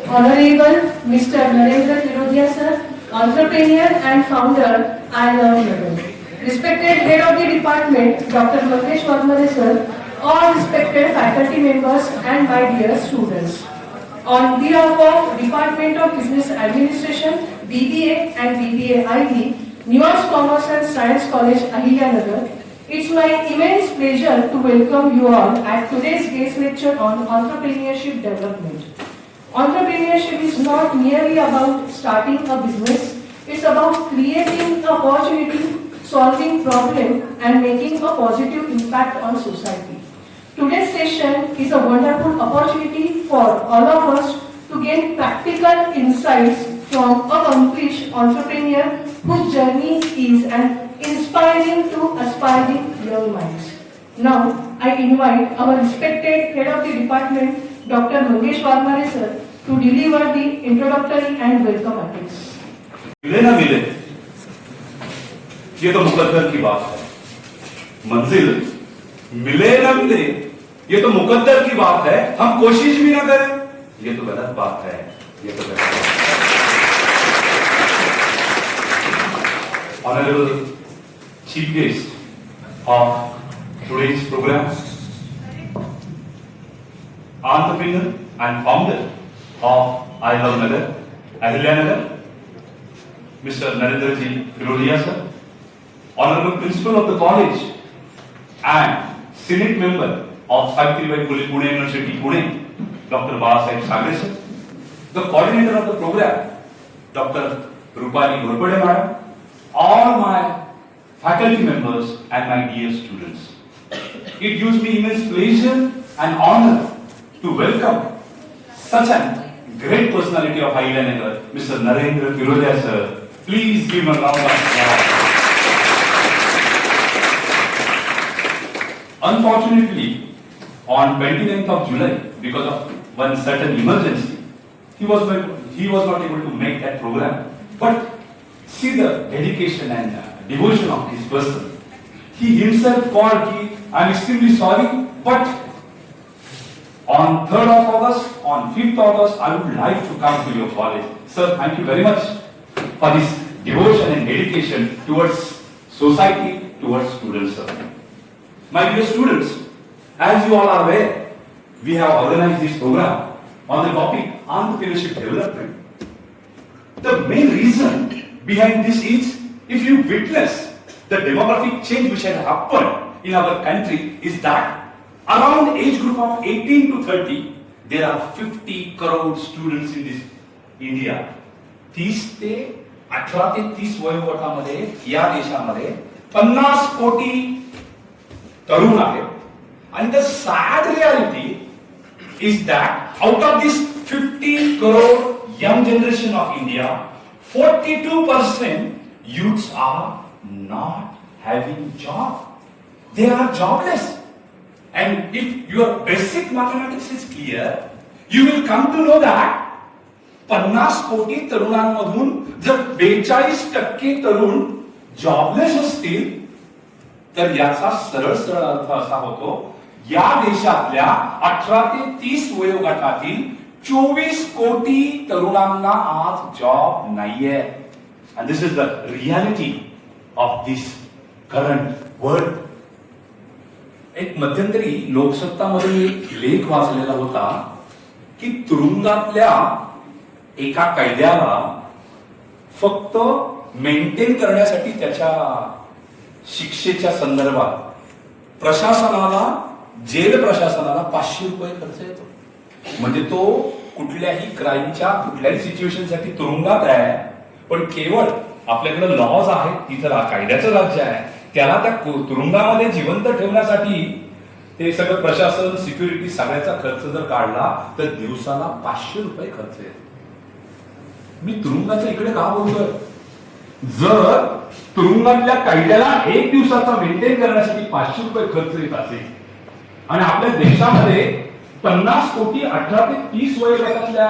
Honorable Mr. Narendra Firodia sir, entrepreneur and founder, I Love Nagam. Respected head of the department, Dr. Mangesh Vadmare sir, all respected faculty members and my dear students. On behalf of Department of Business Administration, BBA and BBA IB, Nuance Commerce and Science College, Ahilya, it's my immense pleasure to welcome you all at today's guest lecture on entrepreneurship development. Entrepreneurship is not merely about starting a business, it's about creating an opportunity, solving problems, and making a positive impact on society. Today's session is a wonderful opportunity for all of us to gain practical insights from a accomplished entrepreneur whose journey is an inspiring to aspiring young minds. Now, I invite our respected head of the department, Dr. Mangesh Vadmare sir, to deliver the introductory and welcome address. मिले ना मिले, ये तो मुकद्दर की बात है। मंजिल मिले ना मिले, ये तो मुकद्दर की बात है। हम कोशिश भी ना करें, ये तो गलत बात है। ये तो गलत बात है। Honorable Chief Guest of today's program, entrepreneur and founder of I Love Nagar, Ahilya Nagar, Mr. Narendra Firodia sir, Honorable Principal of the college and Senate member of Savitribai Phule Pune University, Pune, Dr. Balasaheb Sagre sir, the coordinator of the program, Dr. Rupali Ghorpade madam, all my faculty members and my dear students. It gives me immense pleasure and honor to welcome such a great personality of Ahilya Nagar, Mr. Narendra Firodia sir. Please give him a round of applause. Unfortunately, on 29th of July, because of one certain emergency, he was not able to make that program. But see the dedication and devotion of this person. He himself called, I am extremely sorry, but on 3rd of August, on 5th August, I would like to come to your college. Sir, thank you very much for this devotion and dedication towards society, towards students, sir. My dear students, as you all are aware, we have organized this program on the topic entrepreneurship development. The main reason behind this is, if you witness the demographic change which has happened in our country, is that around age group of 18 to 30, there are 50 crore students in this India. 30 ते 18 ते 30 वयोगटामध्ये या देशामध्ये 50 कोटी तरुण आहेत. And the sad reality is that out of this 50 crore young generation of India, 42% youths are not having job. They are jobless. And if your basic mathematics is clear, you will come to know that 50 कोटी तरुणांमधून जर 42% तरुण jobless असतील, तर याचा सरळ सरळ अर्थ असा होतो, या देशातल्या 18 ते 30 वयोगटातील 24 कोटी तरुणांना आज जॉब नाहीये. And this is the reality of this current world. एक मध्यंतरी लोकसत्तामध्ये एक लेख वाचलेला होता की तुरुंगातल्या एका कैद्याला फक्त मेंटेन करण्यासाठी त्याच्या शिक्षेच्या संदर्भात प्रशासनाला, जेल प्रशासनाला 500 रुपये खर्च येतो. म्हणजे तो कुठल्याही क्राईमच्या कुठल्याही सिच्युएशनसाठी तुरुंगात आहे, पण केवळ आपल्याकडे लॉज आहेत, तिथं कायद्याचं राज्य आहे, त्याला त्या तुरुंगामध्ये जिवंत ठेवण्यासाठी ते सगळं प्रशासन, सिक्युरिटी सगळ्याचा खर्च जर काढला तर दिवसाला 500 रुपये खर्च येतो. मी तुरुंगाच्या इकडे का बोलतोय? जर तुरुंगातल्या कैद्याला एक दिवसाचा मेंटेन करण्यासाठी 500 रुपये खर्च येत असेल आणि आपल्या देशामध्ये 50 कोटी 18 ते 30 वयोगटातल्या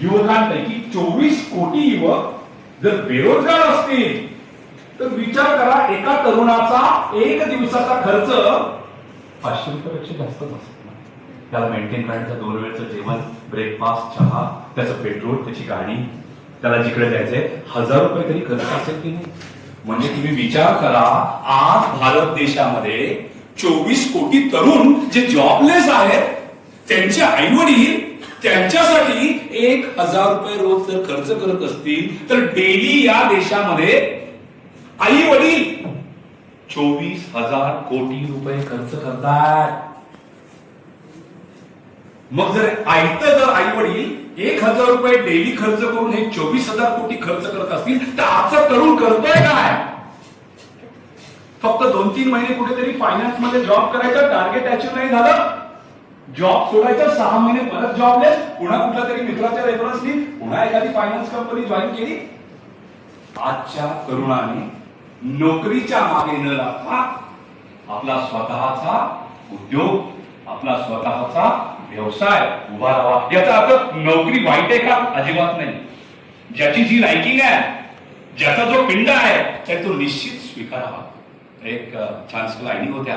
युवकांपैकी 24 कोटी युवक जर बेरोजगार असतील, तर विचार करा, एका तरुणाचा एक दिवसाचा खर्च 500 रुपयापेक्षा जास्त नसतो. त्याला मेंटेन करायचं 2 वेळचं जेवण, ब्रेकफास्ट, चहा, त्याचं पेट्रोल, त्याची गाडी, त्याला जिकडे जायचंय 1000 रुपये तरी खर्च असेल की नाही? म्हणजे तुम्ही विचार करा, आज भारत देशामध्ये 24 कोटी तरुण जे जॉबलेस आहेत, त्यांचे आई वडील त्यांच्यासाठी 1000 रुपये रोज जर खर्च करत असतील तर डेली या देशामध्ये आई वडील 24,000 कोटी रुपये खर्च करतात. मग जर आई वडील 1000 रुपये डेली खर्च करून हे 24,000 कोटी खर्च करत असतील तर आजचा तरुण करतोय काय? फक्त 2-3 महिने कुठेतरी फायनान्स मध्ये जॉब करायचं, टार्गेट अचीव्ह नाही झालं, जॉब सोडायचा, 6 महिने परत जॉबलेस, पुन्हा कुठल्या तरी मित्राच्या रेफरन्सनी पुन्हा एखादी फायनान्स कंपनी जॉईन केली. आजच्या तरुणाने नोकरीच्या मागे न लागता आपला स्वतःचा उद्योग, आपला स्वतःचा व्यवसाय उभारावा. याचा अर्थ नोकरी वाईट आहे का? अजिबात नाही. ज्याची जी लायकिंग आहे, ज्याचा जो पिंड आहे, तर तो निश्चित स्वीकारावा. एक छान लाईनी होत्या,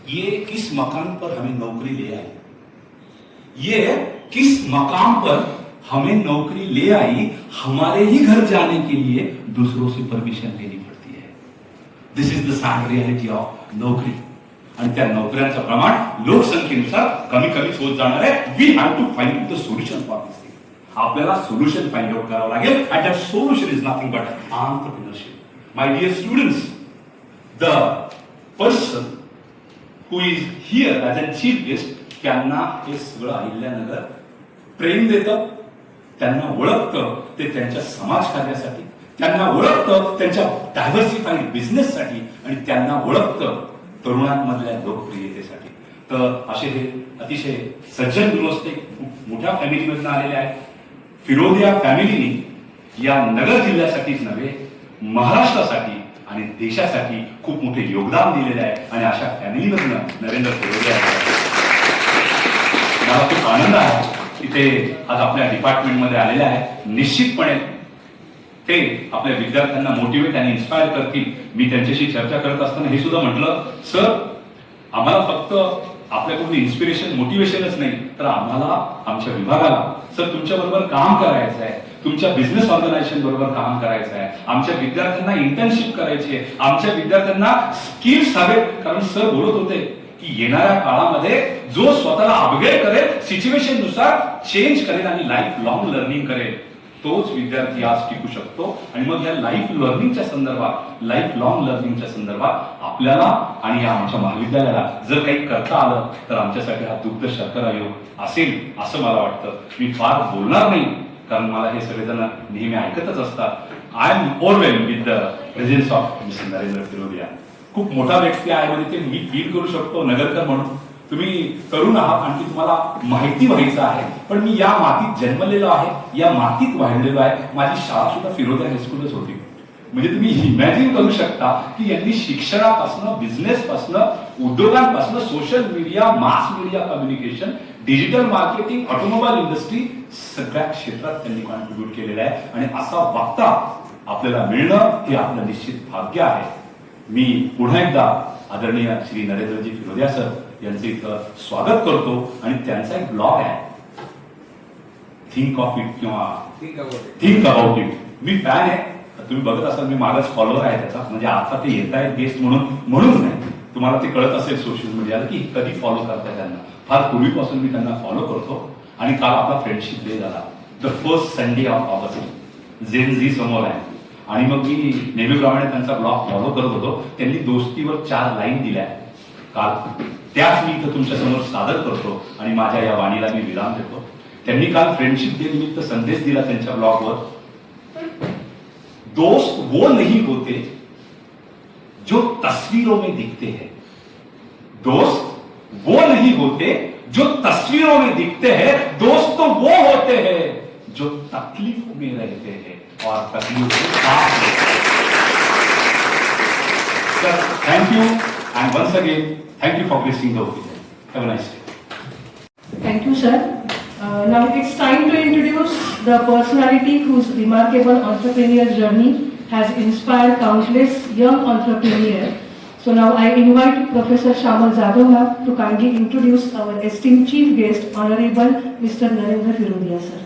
ये किस मकान पर हमें नौकरी ले आई, ये किस मकाम पर हमें नौकरी ले आई, हमारे ही घर जाने के लिए दूसरों से परमिशन लेनी पड़ती है. This is the sad reality of naukri. आणि त्या नोकऱ्यांचं प्रमाण लोकसंख्येनुसार कमी होत जाणार आहे. We have to find the solution for this thing. आपल्याला सोल्युशन फाइंड आउट करावं लागेल. And that solution is nothing but entrepreneurship. My dear students, the person who is here as a chief guest, त्यांना हे सगळं अहिल्यानगर प्रेम देतं, त्यांना ओळखतं ते त्यांच्या समाजकार्यासाठी, त्यांना ओळखतं त्यांच्या डायव्हर्सिफाईड बिझनेससाठी, आणि त्यांना ओळखतं तरुणांमधल्या लोकप्रियतेसाठी. तर असे हे अतिशय सज्जन गृहस्थ मोठ्या फॅमिलीमधून आलेले आहेत. फिरोदिया फॅमिलीने या नगर जिल्ह्यासाठीच नव्हे, महाराष्ट्रासाठी आणि देशासाठी खूप मोठे योगदान दिलेले आहे. आणि अशा फॅमिलीमधून नरेंद्र फिरोदिया, मला खूप आनंद आहे की ते आज आपल्या डिपार्टमेंटमध्ये आलेले आहे. निश्चितपणे ते आपल्या विद्यार्थ्यांना मोटिवेट आणि इन्स्पायर करतील. मी त्यांच्याशी चर्चा करत असताना हे सुद्धा म्हटलं, सर आम्हाला फक्त आपल्याकडून इन्स्पिरेशन, मोटिवेशनच नाही, तर आम्हाला आमच्या विभागाला सर तुमच्या बरोबर काम करायचं आहे, तुमच्या बिझनेस ऑर्गनायझेशन बरोबर काम करायचं आहे, आमच्या विद्यार्थ्यांना इंटर्नशिप करायची आहे, आमच्या विद्यार्थ्यांना स्किल्स हवेत. कारण सर बोलत होते की येणाऱ्या काळामध्ये जो स्वतःला अपग्रेड करेल, सिच्युएशन नुसार चेंज करेल आणि लाईफ लॉंग लर्निंग करेल, तोच विद्यार्थी आज टिकू शकतो. आणि मग या लाईफ लर्निंगच्या संदर्भात, लाईफ लॉंग लर्निंगच्या संदर्भात आपल्याला आणि या आमच्या महाविद्यालयाला जर काही करता आलं तर आमच्यासाठी हा दुग्ध शर्करा योग असेल असं मला वाटतं. मी फार बोलणार नाही, कारण मला हे सगळेजण नेहमी ऐकतच असतात. I am overwhelmed with the presence of mister Narendra Firodia. खूप मोठा व्यक्ती आहे म्हणजे ते मी फील करू शकतो नगरकर म्हणून. तुम्ही तरुण आहात, आणखी तुम्हाला माहिती व्हायचं आहे, पण मी या मातीत जन्मलेलो आहे, या मातीत वाढलेलो आहे. माझी शाळा सुद्धा फिरोदिया हायस्कूलच होती. म्हणजे तुम्ही इमॅजिन करू शकता की यांनी शिक्षणापासून, बिझनेसपासून, उद्योगांपासून, social media, mass media communication, digital marketing, automobile industry, सगळ्या क्षेत्रात त्यांनी कॉन्ट्रीब्युट केलेलं आहे. आणि असा वक्ता आपल्याला मिळणं हे आपलं निश्चित भाग्य आहे. मी पुन्हा एकदा आदरणीय श्री नरेंद्रजी फिरोदिया सर यांचे इथं स्वागत करतो. आणि त्यांचा एक ब्लॉग आहे, थिंक ऑफ इट किंवा think about it. Me fan आहे, तुम्ही बघत असाल, मी मागच फॉलोअर आहे त्याचा. म्हणजे आता ते येत आहेत गेस्ट म्हणून नाही, तुम्हाला ते कळत असेल सोशल मीडियाला की कधी फॉलो करताय त्यांना. फार पूर्वीपासून मी त्यांना फॉलो करतो. आणि काल आपला फ्रेंडशिप डे झाला, the first Sunday of August. Gen Z समोर आहे. आणि मग मी नेहमीप्रमाणे त्यांचा ब्लॉग फॉलो करत होतो. त्यांनी दोस्तीवर 4 लाईन दिल्या काल, त्याच मी इथं तुमच्या समोर सादर करतो आणि माझ्या या वाणीला मी विराम देतो. त्यांनी काल फ्रेंडशिप डे निमित्त संदेश दिला त्यांच्या ब्लॉगवर. दोस्त वो नहीं होते जो तस्वीरों में दिखते हैं, दोस्त वो नहीं होते जो तस्वीरों में दिखते हैं, दोस्त तो वो होते हैं जो तकलीफों में रहते हैं और तकलीफ के साथ रहते हैं. Sir, thank you and once again thank you for gracing the occasion. Have a nice day. Thank you, sir. Now it's time to introduce the personality whose remarkable entrepreneurial journey has inspired countless young entrepreneurs. So now I invite Professor Shamal Jadhav to kindly introduce our esteemed chief guest, Honorable Mr. Narendra Firodia, sir.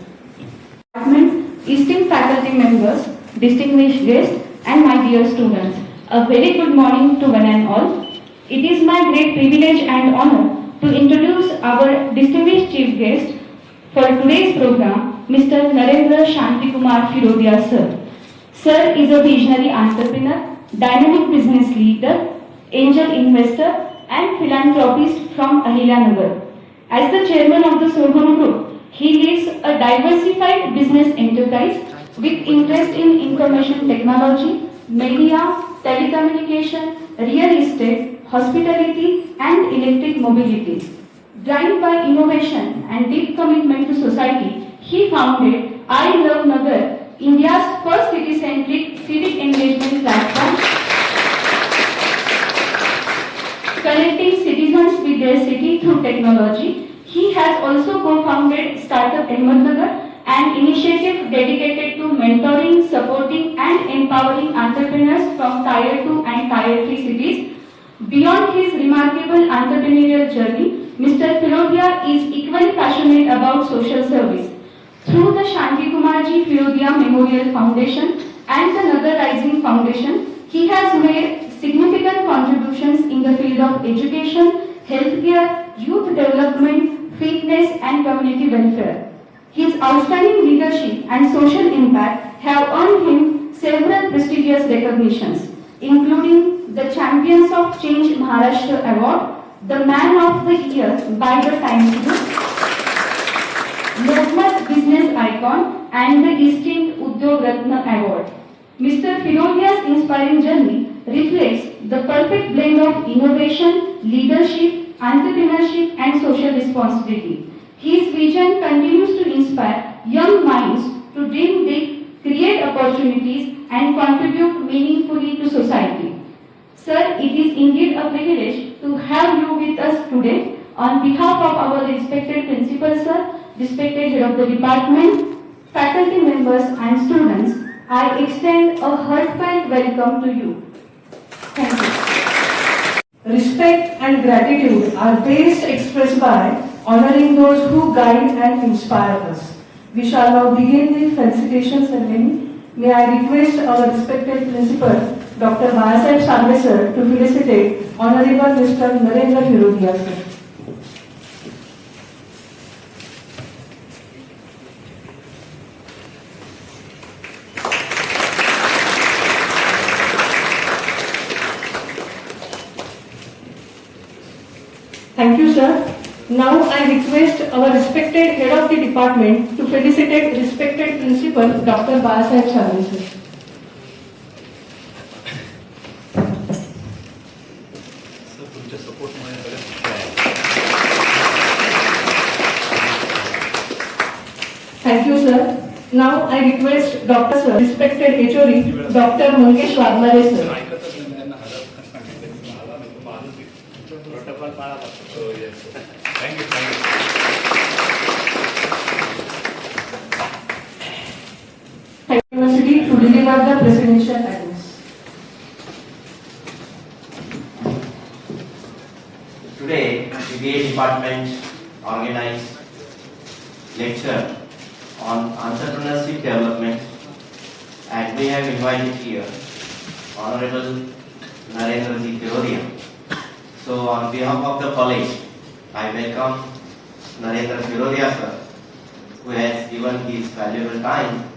Department, esteemed faculty members, distinguished guests, and my dear students, a very good morning to one and all. It is my great privilege and honor to introduce our distinguished chief guest for today's program, Mr. Narendra Shanti Kumar Firodia, sir. Sir is a visionary entrepreneur, dynamic business leader, angel investor, and philanthropist from Ahilyanagar. As the chairman of the Soham Group, he leads a diversified business enterprise with interest in information technology, media, telecommunication, real estate, hospitality, and electric mobility. Driven by innovation and deep commitment to society, he founded I Love Nagar, India's first city-centric civic engagement platform, connecting citizens with their city through technology. He has also co-founded Startup Ahmednagar, an initiative dedicated to mentoring, supporting, and empowering entrepreneurs from Tier 2 and Tier 3 cities. Beyond his remarkable entrepreneurial journey, Mr. Firodia is equally passionate about social service. Through the Shanti Kumarji Firodia Memorial Foundation and the Nagar Rising Foundation, he has made significant contributions in the field of education, healthcare, youth development, fitness, and community welfare. His outstanding leadership and social impact have earned him several prestigious recognitions, including the Champions of Change Maharashtra Award, the Man of the Year by the Times Group, Lokmat Business Icon, and the esteemed Udyog Ratna Award. Mr. Firodia's inspiring journey reflects the perfect blend of innovation, leadership, entrepreneurship, and social responsibility. His vision continues to inspire young minds to dream big, create opportunities, and contribute meaningfully to society. Sir, it is indeed a privilege to have you with us today. On behalf of our respected principal, sir, respected head of the department, faculty members, and students, I extend a heartfelt welcome to you. Thank you. Respect and gratitude are best expressed by honoring those who guide and inspire us. We shall now begin the felicitation ceremony. May I request our respected principal, Dr. Bahasaheb Salve sir, to felicitate Honorable Mr. Narendra Firodia sir. Thank you, sir. Now I request our respected head of the department to felicitate respected principal, Dr. Bahasaheb Salve sir. Thank you, sir. Now I request Dr. Sir, respected HOD, Dr. Mangesh Wadmare sir. Thank you. University to deliver the presidential address. Today, the BA department organized lecture on entrepreneurship development, and we have invited here Honorable Narendra Ji Firodia. So, on behalf of the college, I welcome Narendra Firodia sir, who has given his valuable time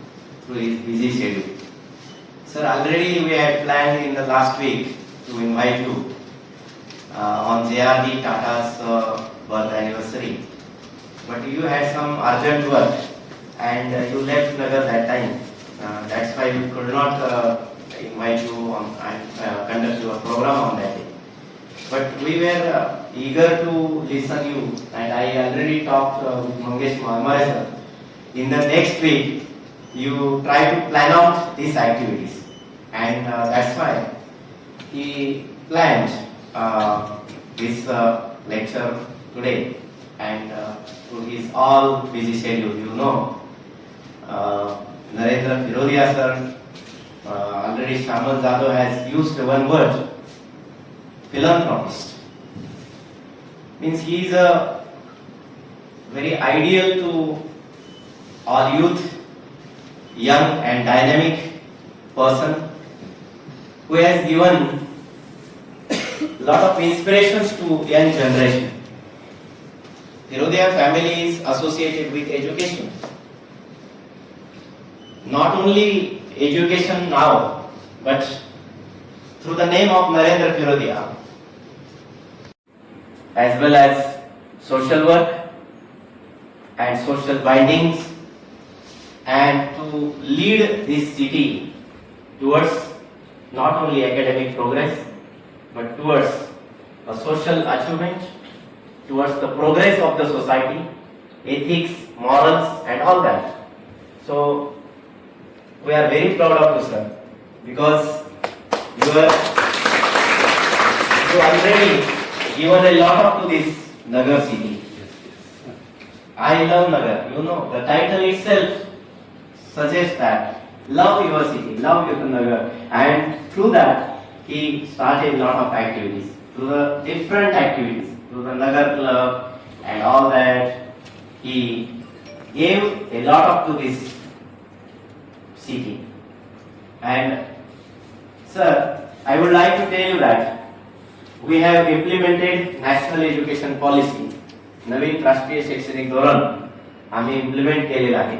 to his busy schedule. Sir, already we had planned in the last week to invite you on JRD Tata's birth anniversary, but you had some urgent work and you left Nagar that time. That's why we could not invite you on and conduct your program on that day. But we were eager to listen you, and I already talked with Mangesh Wadmare sir. In the next week, you try to plan out these activities, and that's why he planned this lecture today. And to his all busy schedule, you know, Narendra Firodia sir, already Shamal Jadhav has used one word, philanthropist. Means he is a very ideal to all youth, young and dynamic person who has given lot of inspirations to young generation. Hirodaya family is associated with education. Not only education now, but through the name of Narendra Hirodaya, as well as social work and social bindings, and to lead this city towards not only academic progress, but towards a social achievement, towards the progress of the society, ethics, morals, and all that. So, we are very proud of you, sir, because you already given a lot of to this Nagar city. I love Nagar. You know, the title itself suggests that love your city, love your Nagar, and through that he started a lot of activities, through the different activities, through the Nagar club and all that. He gave a lot of to this city. And sir, I would like to tell you that we have implemented national education policy. नवीन राष्ट्रीय शैक्षणिक धोरण आम्ही implement केलेलं आहे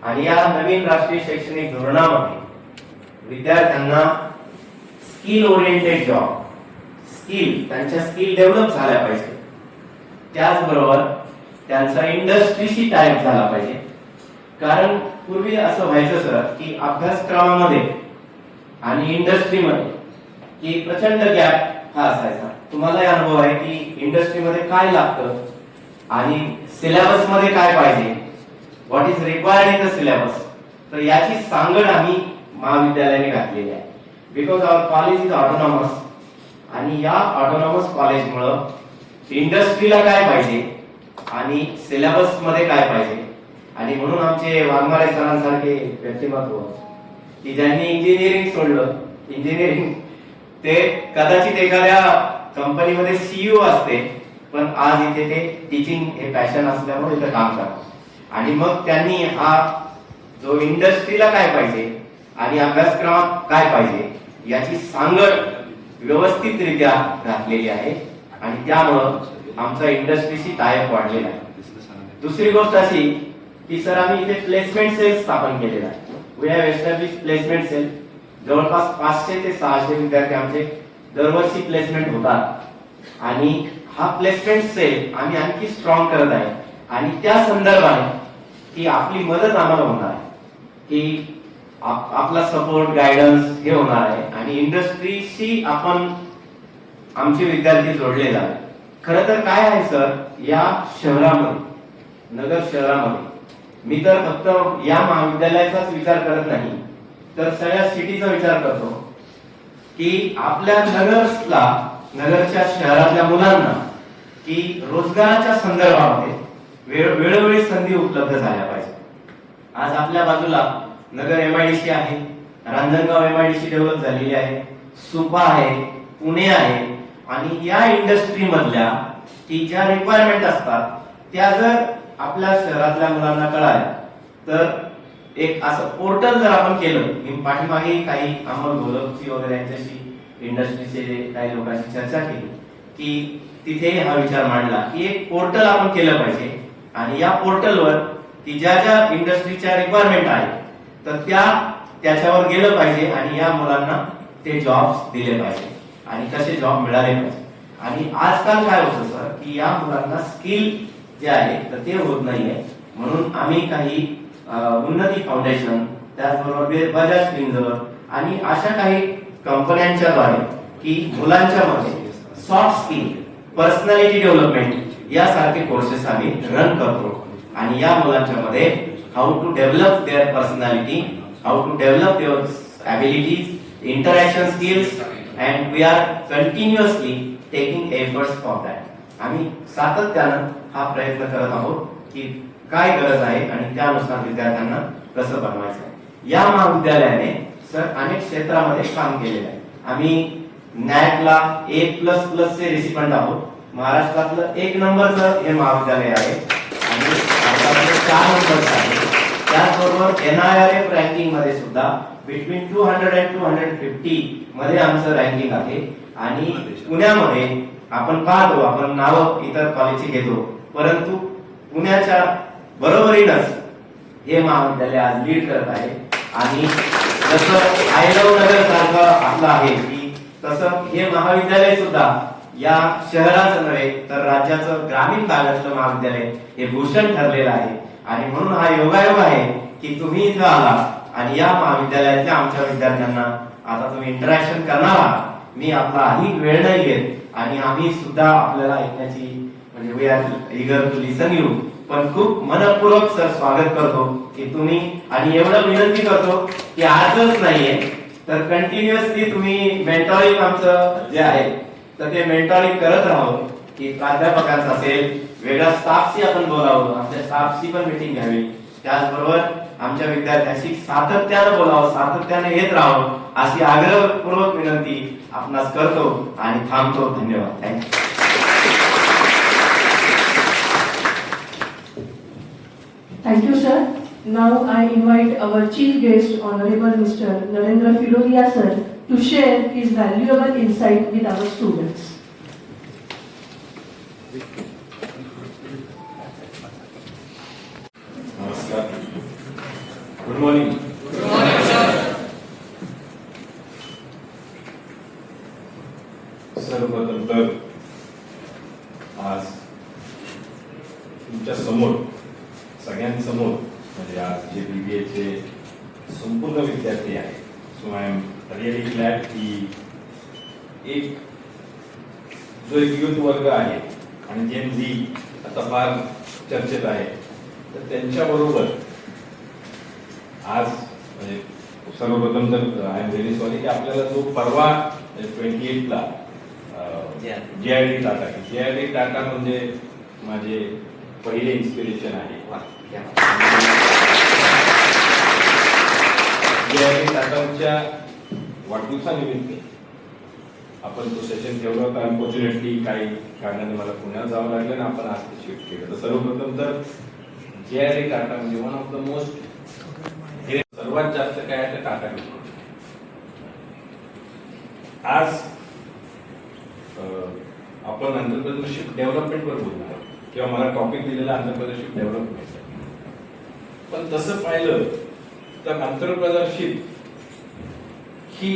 आणि या नवीन राष्ट्रीय शैक्षणिक धोरणामध्ये विद्यार्थ्यांना स्किल ओरिएंटेड जॉब, त्यांच्या स्किल डेव्हलप झाल्या पाहिजे, त्याचबरोबर त्यांचा इंडस्ट्रीशी टाइप झाला पाहिजे. कारण पूर्वी असं व्हायचं सर की अभ्यासक्रमामध्ये आणि इंडस्ट्रीमध्ये की प्रचंड गॅप हा असायचा. तुम्हालाही अनुभव आहे की इंडस्ट्रीमध्ये काय लागतं आणि सिलेबस मध्ये काय पाहिजे, what is required in the syllabus. तर याची सांगड आम्ही महाविद्यालयाने घातलेली आहे. Because our college is autonomous आणि या ऑटोनॉमस कॉलेजमुळे इंडस्ट्रीला काय पाहिजे आणि सिलेबस मध्ये काय पाहिजे. आणि म्हणून आमचे वाघमारे सरांसारखे व्यक्तिमत्व की ज्यांनी इंजिनिअरिंग सोडलं, इंजिनिअरिंग ते कदाचित एखाद्या कंपनीमध्ये सीईओ असते, पण आज इथे ते टीचिंग हे पॅशन असल्यामुळे इथे काम करतात. आणि मग त्यांनी हा जो इंडस्ट्रीला काय पाहिजे आणि अभ्यासक्रमात काय पाहिजे याची सांगड व्यवस्थितरित्या घातलेली आहे आणि त्यामुळं आमचा इंडस्ट्रीशी टायअप वाढलेला आहे. दुसरी गोष्ट अशी की सर आम्ही इथे प्लेसमेंट सेल स्थापन केलेला आहे. We have establish placement cell. जवळपास 500 ते 600 विद्यार्थी आमचे दरवर्षी प्लेसमेंट होतात आणि हा प्लेसमेंट सेल आम्ही आणखी स्ट्रॉंग करत आहे आणि त्या संदर्भाने की आपली मदत आम्हाला होणार आहे, की आपला सपोर्ट गायडन्स हे होणार आहे आणि इंडस्ट्रीशी आपण आमचे विद्यार्थी जोडले जावे. खरं तर काय आहे सर, या शहरामध्ये, नगर शहरामध्ये मी तर फक्त या महाविद्यालयाचाच विचार करत नाही तर सगळ्या सिटीचा विचार करतो की आपल्या नगरच्या शहरातल्या मुलांना की रोजगाराच्या संदर्भामध्ये वेळोवेळी संधी उपलब्ध झाल्या पाहिजे. आज आपल्या बाजूला नगर एमआयडीसी आहे, रांजणगाव एमआयडीसी डेव्हलप झालेली आहे, सुपा आहे, पुणे आहे आणि या इंडस्ट्री मधल्या की ज्या रिक्वायरमेंट असतात त्या जर आपल्या शहरातल्या मुलांना कळाल्या तर एक असं पोर्टल जर आपण केलं, पाठीमागे काही अमोल घोलपची वगैरे यांच्याशी इंडस्ट्रीचे काही लोकांशी चर्चा केली की तिथे हा विचार मांडला की एक पोर्टल आपण केलं पाहिजे आणि या पोर्टलवर की ज्या ज्या इंडस्ट्रीच्या रिक्वायरमेंट आहेत तर त्याच्यावर गेलं पाहिजे आणि या मुलांना ते जॉब्स दिले पाहिजे आणि कसे जॉब मिळाले पाहिजे. आणि आजकाल काय होतं सर की या मुलांना स्किल जे आहे तर ते होत नाहीये. म्हणून आम्ही काही उन्नती फाउंडेशन, त्याचबरोबर बजाज फिंजर आणि अशा काही कंपन्यांच्या द्वारे की मुलांच्या मध्ये सॉफ्ट स्किल, पर्सनॅलिटी डेव्हलपमेंट यासारखे कोर्सेस आम्ही रन करतो आणि या मुलांच्या मध्ये how to develop their personality, how to develop their abilities, interaction skills and we are continuously taking efforts for that. आम्ही सातत्यानं हा प्रयत्न करत आहोत की काय गरज आहे आणि त्यानुसार विद्यार्थ्यांना कसं बनवायचं आहे. या महाविद्यालयाने सर अनेक क्षेत्रामध्ये काम केलेलं आहे. आम्ही नॅटला 1++ चे रिसिपंट आहोत. महाराष्ट्रातलं 1 नंबरचं हे महाविद्यालय आहे आणि भारतामध्ये 4 नंबरचं आहे. त्याचबरोबर NIRF रँकिंग मध्ये सुद्धा बिटवीन 200 and 250 मध्ये आमचं रँकिंग आहे. आणि पुण्यामध्ये आपण पाहतो, आपण नाव इतर कॉलेजची घेतो, परंतु पुण्याच्या बरोबरीनच हे महाविद्यालय आज लीड करत आहे. आणि जसं आयलव नगर सारखं आपलं आहे की तसं हे महाविद्यालय सुद्धा या शहराचं नव्हे तर राज्याचं ग्रामीण भागातलं महाविद्यालय हे भूषण ठरलेलं आहे. आणि म्हणून हा योगायोग आहे की तुम्ही इथं आला आणि या महाविद्यालयातल्या आमच्या विद्यार्थ्यांना आता तुम्ही इंटरॅक्शन करणार आहात. मी आपला अधिक वेळ नाही घेत आणि आम्ही सुद्धा आपल्याला ऐकण्याची म्हणजे we are eager to listen you, पण खूप मनपूर्वक सर स्वागत करतो की तुम्ही, आणि एवढं विनंती करतो की आजच नाहीये तर कंटिन्युअसली तुम्ही मेंटॉरिंग आमचं जे आहे तर ते मेंटॉरिंग करत राहावं. की प्राध्यापकांचं असेल, वेगळ्या स्टाफशी आपण बोलावं, आमच्या स्टाफशी पण मीटिंग घ्यावी, त्याचबरोबर आमच्या विद्यार्थ्यांशी सातत्यानं बोलावं, सातत्याने येत राहावं अशी आग्रहपूर्वक विनंती आपणास करतो आणि थांबतो. धन्यवाद. Thank you. Thank you, sir. Now I invite our chief guest, Honorable Mr. Narendra Firodia, sir, to share his valuable insight with our students. नमस्कार. Good morning. सर्वप्रथम तर आज तुमच्या समोर सगळ्यांसमोर म्हणजे आज जे BBA चे संपूर्ण विद्यार्थी आहेत, so I am really glad की एक जो एक युथ वर्ग आहे आणि जेन झी आता फार चर्चेत आहे, तर त्यांच्याबरोबर आज म्हणजे सर्वप्रथम तर आय एम व्हेरी सॉरी की आपल्याला जो परवा 28ला JID टाटा म्हणजे माझे पहिले इन्स्पिरेशन आहे. JID टाटांच्या वाढदिवसानिमित्त आपण तो सेशन ठेवला होता. अनफॉर्च्युनेटली काही कारणाने मला पुण्यात जावं लागलं आणि आपण आज ते शिफ्ट केलं. तर सर्वप्रथम तर JID टाटा म्हणजे वन ऑफ द मोस्ट, सर्वात जास्त काय आहे टाटा ग्रुप. आज आपण एंटरप्रेन्योरशिप डेव्हलपमेंट वर बोलणार आहोत किंवा मला टॉपिक दिलेला एंटरप्रेन्योरशिप डेव्हलपमेंट. पण तसं पाहिलं तर एंटरप्रेन्योरशिप ही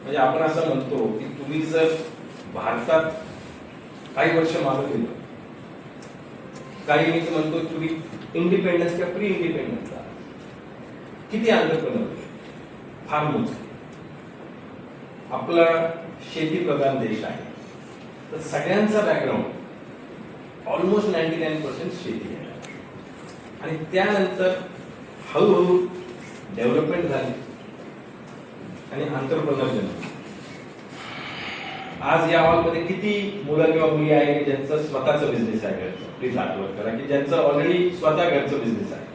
म्हणजे आपण असं म्हणतो की तुम्ही जर भारतात काही वर्ष मागे गेलो, काही मी म्हणतो तुम्ही इंडिपेंडन्स किंवा प्री इंडिपेंडन्स किती एंटरप्रेन्योर फार मोजके. आपला शेती प्रधान देश आहे, तर सगळ्यांचा बॅकग्राऊंड ऑलमोस्ट 99% शेती आहे. आणि त्यानंतर हळूहळू डेव्हलपमेंट झाली आणि एंटरप्रेन्योर जनरल. आज या हॉलमध्ये किती मुलं किंवा मुली आहे की ज्यांचं स्वतःचं बिझनेस आहे घरचं, प्लीज आठवण करा की ज्यांचं ऑलरेडी स्वतः घरचं बिझनेस आहे.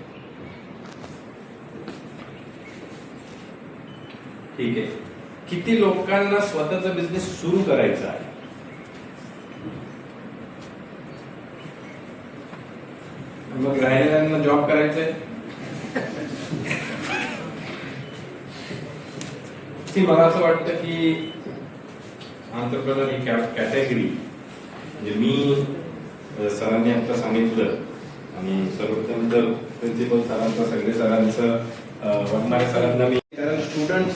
ठीक आहे. किती लोकांना स्वतःचा बिझनेस सुरू करायचा आहे? मग राहिलेल्यांना जॉब करायचंय. मला असं वाटतं की एंटरप्रेन्योर ही कॅटेगरी म्हणजे मी सरांनी आता सांगितलं आणि सर्वप्रथम तर प्रिन्सिपल सरांचं, सगळे सरांचं, वाटणाऱ्या सरांना मी, कारण स्टुडंट्स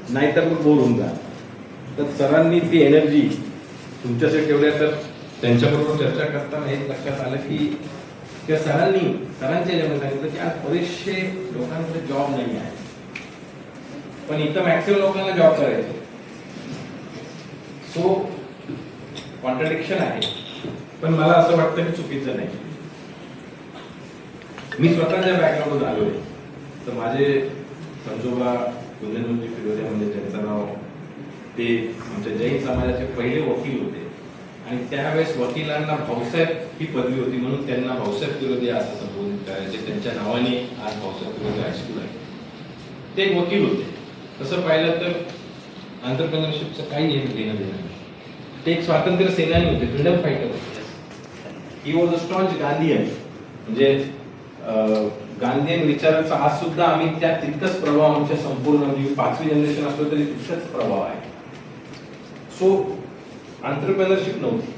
नाहीतर मग बोर होऊन जा, तर सरांनी ती एनर्जी तुमच्यासाठी ठेवल्या. तर त्यांच्याबरोबर चर्चा करताना हेच लक्षात आलं की किंवा सरांच्या जेव्हा सांगितलं की आज बरेचसे लोकांकडे जॉब नाही आहे, पण इथं मॅक्सिमम लोकांना जॉब करायचे. सो कॉन्ट्रडिक्शन आहे, पण मला असं वाटतं की चुकीचं नाही. मी स्वतःच्या बॅकग्राऊंडून आलोय, तर माझे पंजोबा कुंदनजी फिरोदिया म्हणजे ज्यांचं नाव, ते आमच्या जैन समाजाचे पहिले वकील होते आणि त्यावेळेस वकिलांना भाऊसाहेब ही पदवी होती म्हणून त्यांना भाऊसाहेब फिरोदिया असं संबोधित करायचे. त्यांच्या नावाने आज भाऊसाहेब फिरोदिया हायस्कूल आहे. ते एक वकील होते. तसं पाहिलं तर एंटरप्रेन्योरशिपचं काही घेणं देणं नाही. ते एक स्वातंत्र्य सेनानी होते, फ्रीडम फायटर होते. He was a staunch Gandhian. म्हणजे गांधीयन विचाराचा आज सुद्धा आम्ही त्या तितकंच प्रभाव आमच्या संपूर्ण म्हणजे 5वी जनरेशन असलो तरी तितकंच प्रभाव आहे. सो एंटरप्रेन्योरशिप नव्हती.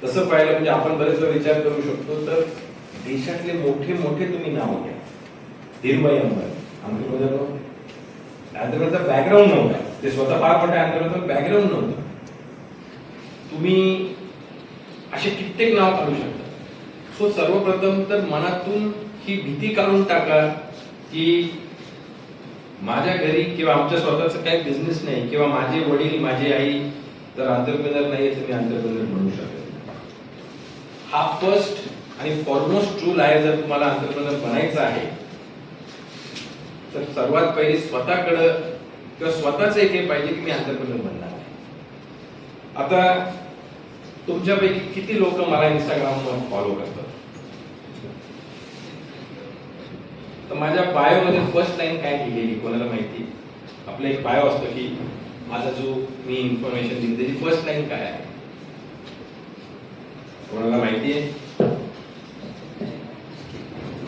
तसं पाहिलं म्हणजे आपण बरेच वेळा विचार करू शकतो तर देशातले मोठे मोठे तुम्ही नाव घ्या. धीरुभाई अंबानी एंटरप्रेन्योरचा बॅकग्राऊंड नव्हता. ते स्वतः फार मोठ्या एंटरप्रेन्योरचा बॅकग्राऊंड नव्हतं. तुम्ही असे कित्येक नाव काढू शकता. सो सर्वप्रथम तर मनातून ही भीती काढून टाका की माझ्या घरी किंवा आमच्या स्वतःचा काही बिझनेस नाही किंवा माझे वडील माझी आई तर एंटरप्रेन्योर नाही तर मी एंटरप्रेन्योर म्हणू शकेल. हा फर्स्ट आणि फॉरमोस्ट रूल आहे. जर तुम्हाला एंटरप्रेन्योर बनायचं आहे तर सर्वात पहिले स्वतःकडे किंवा स्वतःच एक हे पाहिजे की मी एंटरप्रेन्योर बनणार आहे. आता तुमच्यापैकी किती लोक मला इंस्टाग्रामवर फॉलो करतात? तर माझ्या बायो मध्ये फर्स्ट लाईन काय लिहिलेली कोणाला माहिती? आपलं एक बायो असतं की माझा जो मी इन्फॉर्मेशन दिली त्याची फर्स्ट लाईन काय आहे कोणाला माहिती आहे?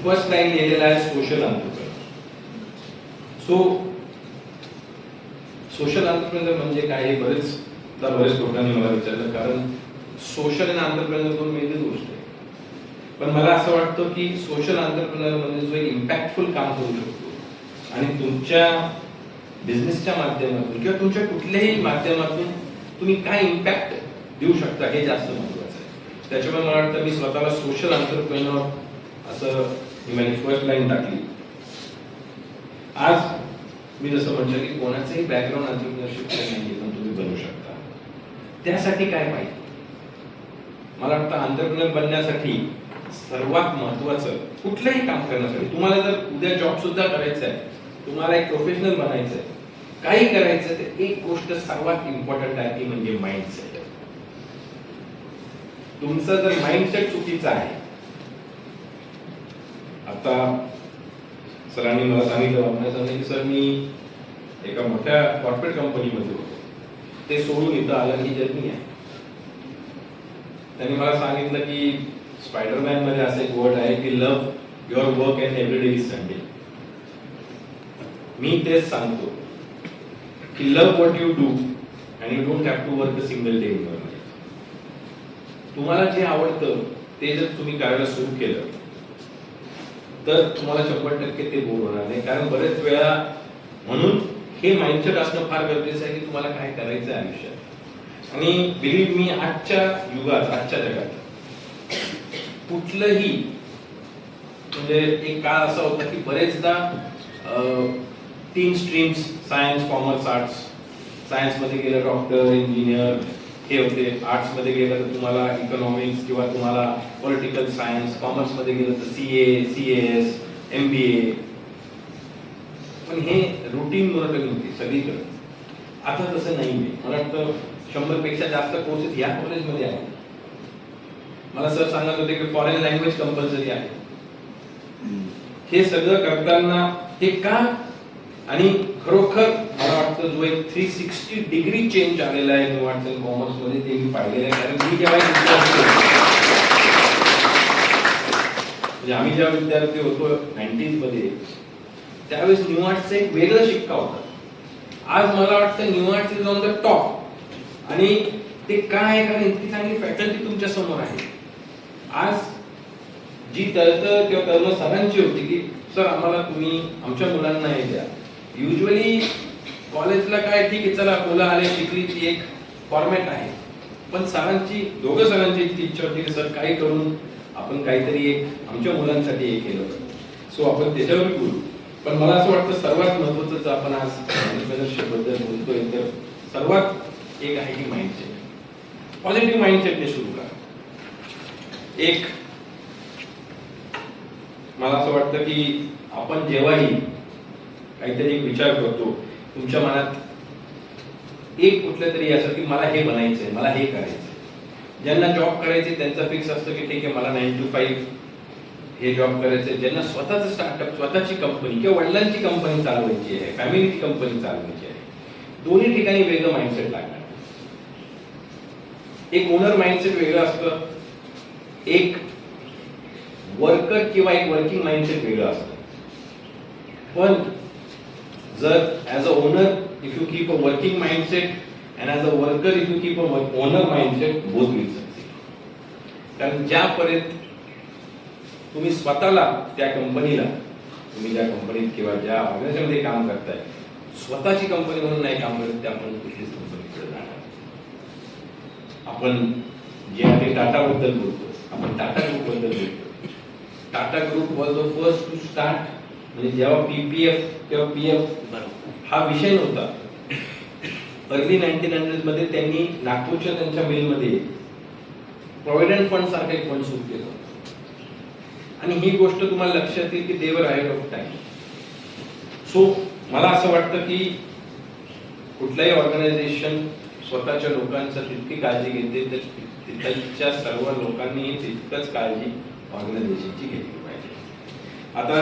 फर्स्ट लाईन लिहिलेला आहे social entrepreneur. So social entrepreneur म्हणजे काय हे बरेच लोकांनी मला विचारलं. कारण सोशल आणि एंटरप्रेन्योर दोन वेगळी गोष्ट आहे. पण मला असं वाटतं की सोशल एंटरप्रेन्योर म्हणजे जो एक इम्पॅक्टफुल काम करू शकतो आणि तुमच्या बिझनेसच्या माध्यमातून किंवा तुमच्या कुठल्याही माध्यमातून तुम्ही काय इम्पॅक्ट देऊ शकता हे जास्त महत्त्वाचं आहे. त्याच्यामुळे मला वाटतं मी स्वतःला सोशल एंटरप्रेन्योर असं माझी फर्स्ट लाईन टाकली. आज मी जसं म्हटलं की कोणाचंही बॅकग्राऊंड एंटरप्रेन्योरशिप नाही पण तुम्ही बनवू शकता. त्यासाठी काय पाहिजे? मला वाटतं एंटरप्रेन्योर बनण्यासाठी सर्वात महत्त्वाचं कुठलंही काम करण्यासाठी तुम्हाला जर उद्या जॉब सुद्धा करायचा आहे, तुम्हाला एक प्रोफेशनल बनायचं आहे, काही करायचं तर एक गोष्ट सर्वात इम्पॉर्टंट आहे ती म्हणजे माइंडसेट. तुमचा जर माइंडसेट चुकीचा आहे, आता सरांनी मला सांगितलं की सर मी एका मोठ्या कॉर्पोरेट कंपनीमध्ये होतो, ते सोडून इथं आलं ही जर्नी आहे. त्यांनी मला सांगितलं की स्पायडरमॅन मध्ये असं एक वर्ड आहे की love your work and every day is Sunday. मी तेच सांगतो की love what you do and you don't have to work a single day in your life. तुम्हाला जे आवडतं ते जर तुम्ही करायला सुरू केलं तर तुम्हाला 100% ते बोर होणार नाही. कारण बरेच वेळा म्हणून हे माइंडसेट असणं फार गरजेचं आहे की तुम्हाला काय करायचं आहे आयुष्यात. आणि बिलीव्ह मी आजच्या युगात आजच्या जगात कुठलंही म्हणजे एक काळ असा होता की बरेचदा 3 streams science commerce arts. Science मध्ये गेलं डॉक्टर इंजिनियर हे होते, आर्ट्स मध्ये गेलं तर तुम्हाला इकॉनॉमिक्स किंवा तुम्हाला पॉलिटिकल सायन्स, कॉमर्स मध्ये गेलं तर CA CAS MBA. पण हे रुटीन मोनोटोनी होती सगळीकडे. आता तसं नाही. मला वाटतं 100 पेक्षा जास्त कोर्सेस या कॉलेजमध्ये आहेत. मला सर सांगत होते की फॉरेन लँग्वेज कंपल्सरी आहे. हे सगळं करताना ते का आणि खरोखर मला वाटतं जो एक 360 डिग्री चेंज आलेला आहे न्यू आर्ट्स अँड कॉमर्स मध्ये ते मी पाहिलेलं आहे. कारण मी जेव्हा म्हणजे आम्ही जेव्हा विद्यार्थी होतो 90s मध्ये त्यावेळेस न्यू आर्ट्सचा एक वेगळा शिक्का होता. आज मला वाटतं new arts is on the top. आणि ते काय आहे कारण इतकी चांगली फॅकल्टी तुमच्या समोर आहे. आज जी तळतळ किंवा तळमळ सरांची होती की सर आम्हाला तुम्ही आमच्या मुलांना हे द्या. युजली कॉलेजला काय ठीक आहे चला मुलं आले शिकली ती एक फॉर्मॅट आहे. पण दोघं सरांची इतकी इच्छा होती की सर काही करून आपण काहीतरी एक आमच्या मुलांसाठी हे केलं. सो आपण त्याच्यावर बोलू. पण मला असं वाटतं सर्वात महत्त्वाचं आपण आज एंटरप्रेन्योरशिप बद्दल बोलतोय तर सर्वात एक आहे की माइंडसेट. पॉझिटिव्ह माइंडसेटने सुरू करा. एक मला असं वाटतं की आपण जेव्हाही काहीतरी एक विचार करतो तुमच्या मनात एक कुठलं तरी असं की मला हे बनायचंय, मला हे करायचंय. ज्यांना जॉब करायचे त्यांचं फिक्स असतं की ठीक आहे मला 9 to 5 हे जॉब करायचंय. ज्यांना स्वतःचं स्टार्टअप स्वतःची कंपनी किंवा वडिलांची कंपनी चालवायची आहे, फॅमिलीची कंपनी चालवायची आहे, दोन्ही ठिकाणी वेगळं माइंडसेट लागणार. एक ओनर माइंडसेट वेगळं असतं, एक वर्कर किंवा एक वर्किंग माइंडसेट वेगळं असतं. पण जर as a owner if you keep a working mindset and as a worker if you keep a owner mindset both will succeed. कारण ज्यापर्यंत तुम्ही स्वतःला त्या कंपनीला, तुम्ही ज्या कंपनीत किंवा ज्या ऑर्गनायझेशनमध्ये काम करताय, स्वतःची कंपनी म्हणून नाही काम करत, आपण कुठलीच कंपनीकडे जाणार. आपण जे आहे टाटाबद्दल बोलतो, आपण टाटा ग्रुप बद्दल बोलतो. Tata group was the first to start. म्हणजे जेव्हा पीपीएफ किंवा पीएफ हा विषय नव्हता, अर्ली 1900 मध्ये त्यांनी नागपूरच्या त्यांच्या मिलमध्ये प्रॉव्हिडंट फंड सारखा एक फंड सुरू केलं. आणि ही गोष्ट तुम्हाला लक्षात येईल की देवर अहेड ऑफ टाइम. सो मला असं वाटतं की कुठल्याही ऑर्गनायझेशन स्वतःच्या लोकांचं तितकी काळजी घेते तर तिथल्या सर्व लोकांनी तितकंच काळजी ऑर्गनायझेशनची घेतली पाहिजे. आता